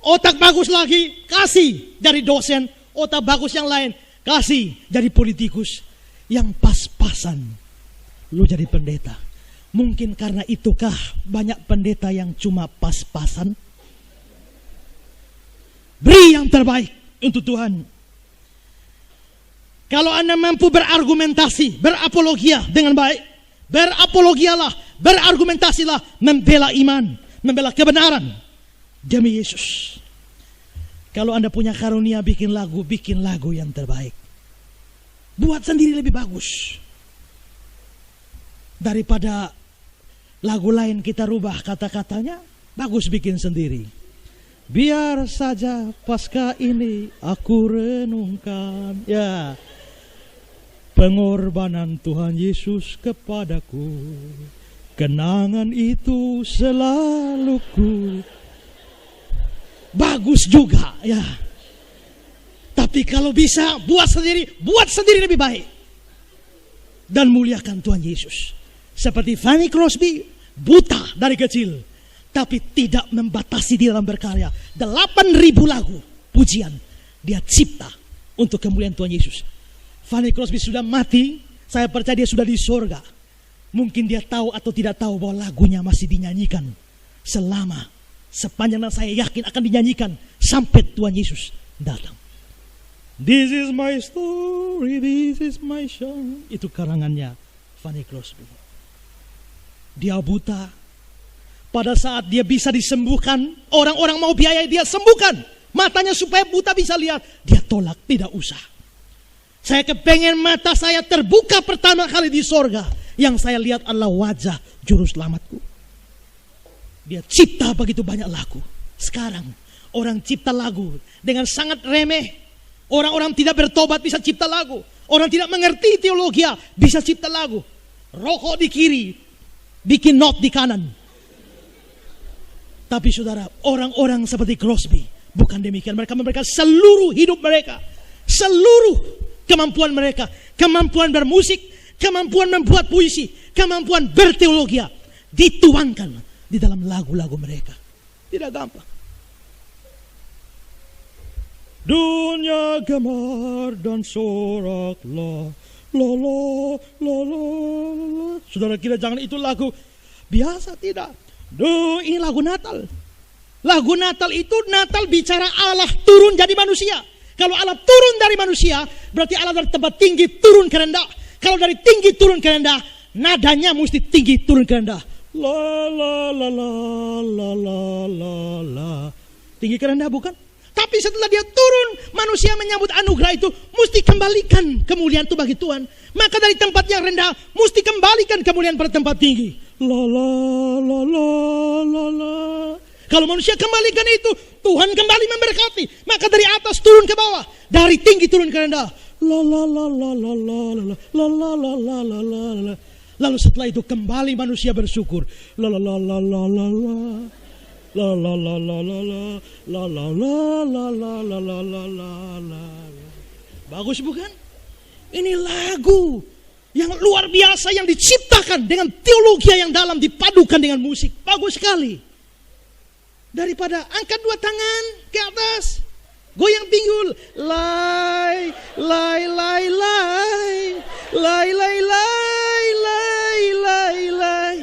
otak bagus lagi kasih jadi dosen, otak bagus yang lain kasih jadi politikus. Yang pas-pasan lu jadi pendeta. Mungkin karena itukah banyak pendeta yang cuma pas-pasan? Beri yang terbaik untuk Tuhan. Kalau Anda mampu berargumentasi, berapologia dengan baik, berapologialah, berargumentasilah, membela iman, membela kebenaran demi Yesus. Kalau Anda punya karunia bikin lagu yang terbaik. Buat sendiri lebih bagus. Daripada lagu lain kita rubah kata-katanya, bagus bikin sendiri. Biar saja pasca ini aku renungkan, ya, pengorbanan Tuhan Yesus kepadaku, kenangan itu selalu ku. Bagus juga, ya. Tapi kalau bisa buat sendiri lebih baik. Dan muliakan Tuhan Yesus. Seperti Fanny Crosby, buta dari kecil, tapi tidak membatasi di dalam berkarya. 8.000 lagu pujian dia cipta untuk kemuliaan Tuhan Yesus. Fanny Crosby sudah mati, saya percaya dia sudah di surga. Mungkin dia tahu atau tidak tahu bahwa lagunya masih dinyanyikan sepanjang saya yakin akan dinyanyikan sampai Tuhan Yesus datang. This is my story, this is my song. Itu karangannya Fanny Crosby. Dia buta. Pada saat dia bisa disembuhkan, orang-orang mau biayai dia sembuhkan matanya supaya buta bisa lihat. Dia tolak, tidak usah. Saya kepengen mata saya terbuka pertama kali di sorga. Yang saya lihat adalah wajah juru selamatku. Dia cipta begitu banyak lagu. Sekarang orang cipta lagu dengan sangat remeh. Orang-orang tidak bertobat bisa cipta lagu. Orang tidak mengerti teologi bisa cipta lagu. Rokok di kiri, bikin not di kanan. Tapi saudara, orang-orang seperti Crosby bukan demikian. Mereka memberikan seluruh hidup mereka, seluruh kemampuan mereka, kemampuan bermusik, kemampuan membuat puisi, kemampuan berteologi dituangkan di dalam lagu-lagu mereka. Tidak gampang. Dunia gemar dan soraklah, la la la la la. Saudara kira jangan itu lagu biasa, tidak. Ini lagu Natal. Lagu Natal itu Natal bicara Allah turun jadi manusia. Kalau Allah turun dari manusia, berarti Allah dari tempat tinggi turun ke rendah. Kalau dari tinggi turun ke rendah, nadanya mesti tinggi turun ke rendah. La la la la la la la la. Tinggi ke rendah bukan? Tapi setelah dia turun, manusia menyambut anugerah itu, mesti kembalikan kemuliaan itu bagi Tuhan. Maka dari tempat yang rendah, mesti kembalikan kemuliaan pada tempat tinggi. La la la la la la. Kalau manusia kembalikan itu, Tuhan kembali memberkati. Maka dari atas turun ke bawah, dari tinggi turun ke rendah. La la la la la la la la la la la la la la. Lalu setelah itu kembali manusia bersyukur. La la la la la la la. La la la la la la la la la la la la la la la. Bagus bukan? Ini lagu yang luar biasa yang diciptakan dengan teologi yang dalam dipadukan dengan musik. Bagus sekali. Daripada angkat dua tangan ke atas, goyang pinggul, lai lai lai lai lai lai lai lai lai lai.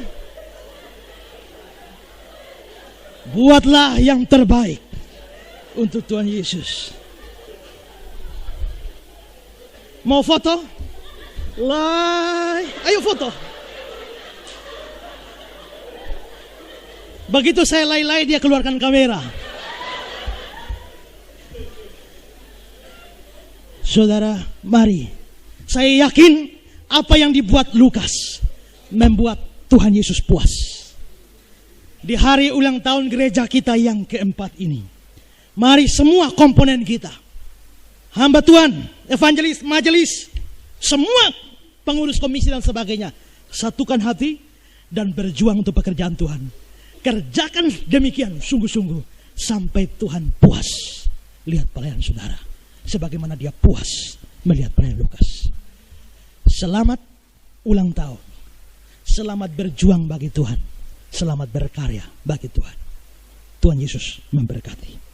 Buatlah yang terbaik untuk Tuhan Yesus. Mau foto? Ayo foto. Begitu saya lay-lay, dia keluarkan kamera. Saudara, mari. Saya yakin apa yang dibuat Lukas membuat Tuhan Yesus puas. Di hari ulang tahun gereja kita yang keempat ini, mari semua komponen kita, hamba Tuhan, evangelis, majelis, semua pengurus komisi dan sebagainya, satukan hati dan berjuang untuk pekerjaan Tuhan. Kerjakan demikian sungguh-sungguh sampai Tuhan puas lihat pelayan saudara, sebagaimana dia puas melihat pelayan Lukas. Selamat ulang tahun, selamat berjuang bagi Tuhan, selamat berkarya bagi Tuhan. Tuhan Yesus memberkati.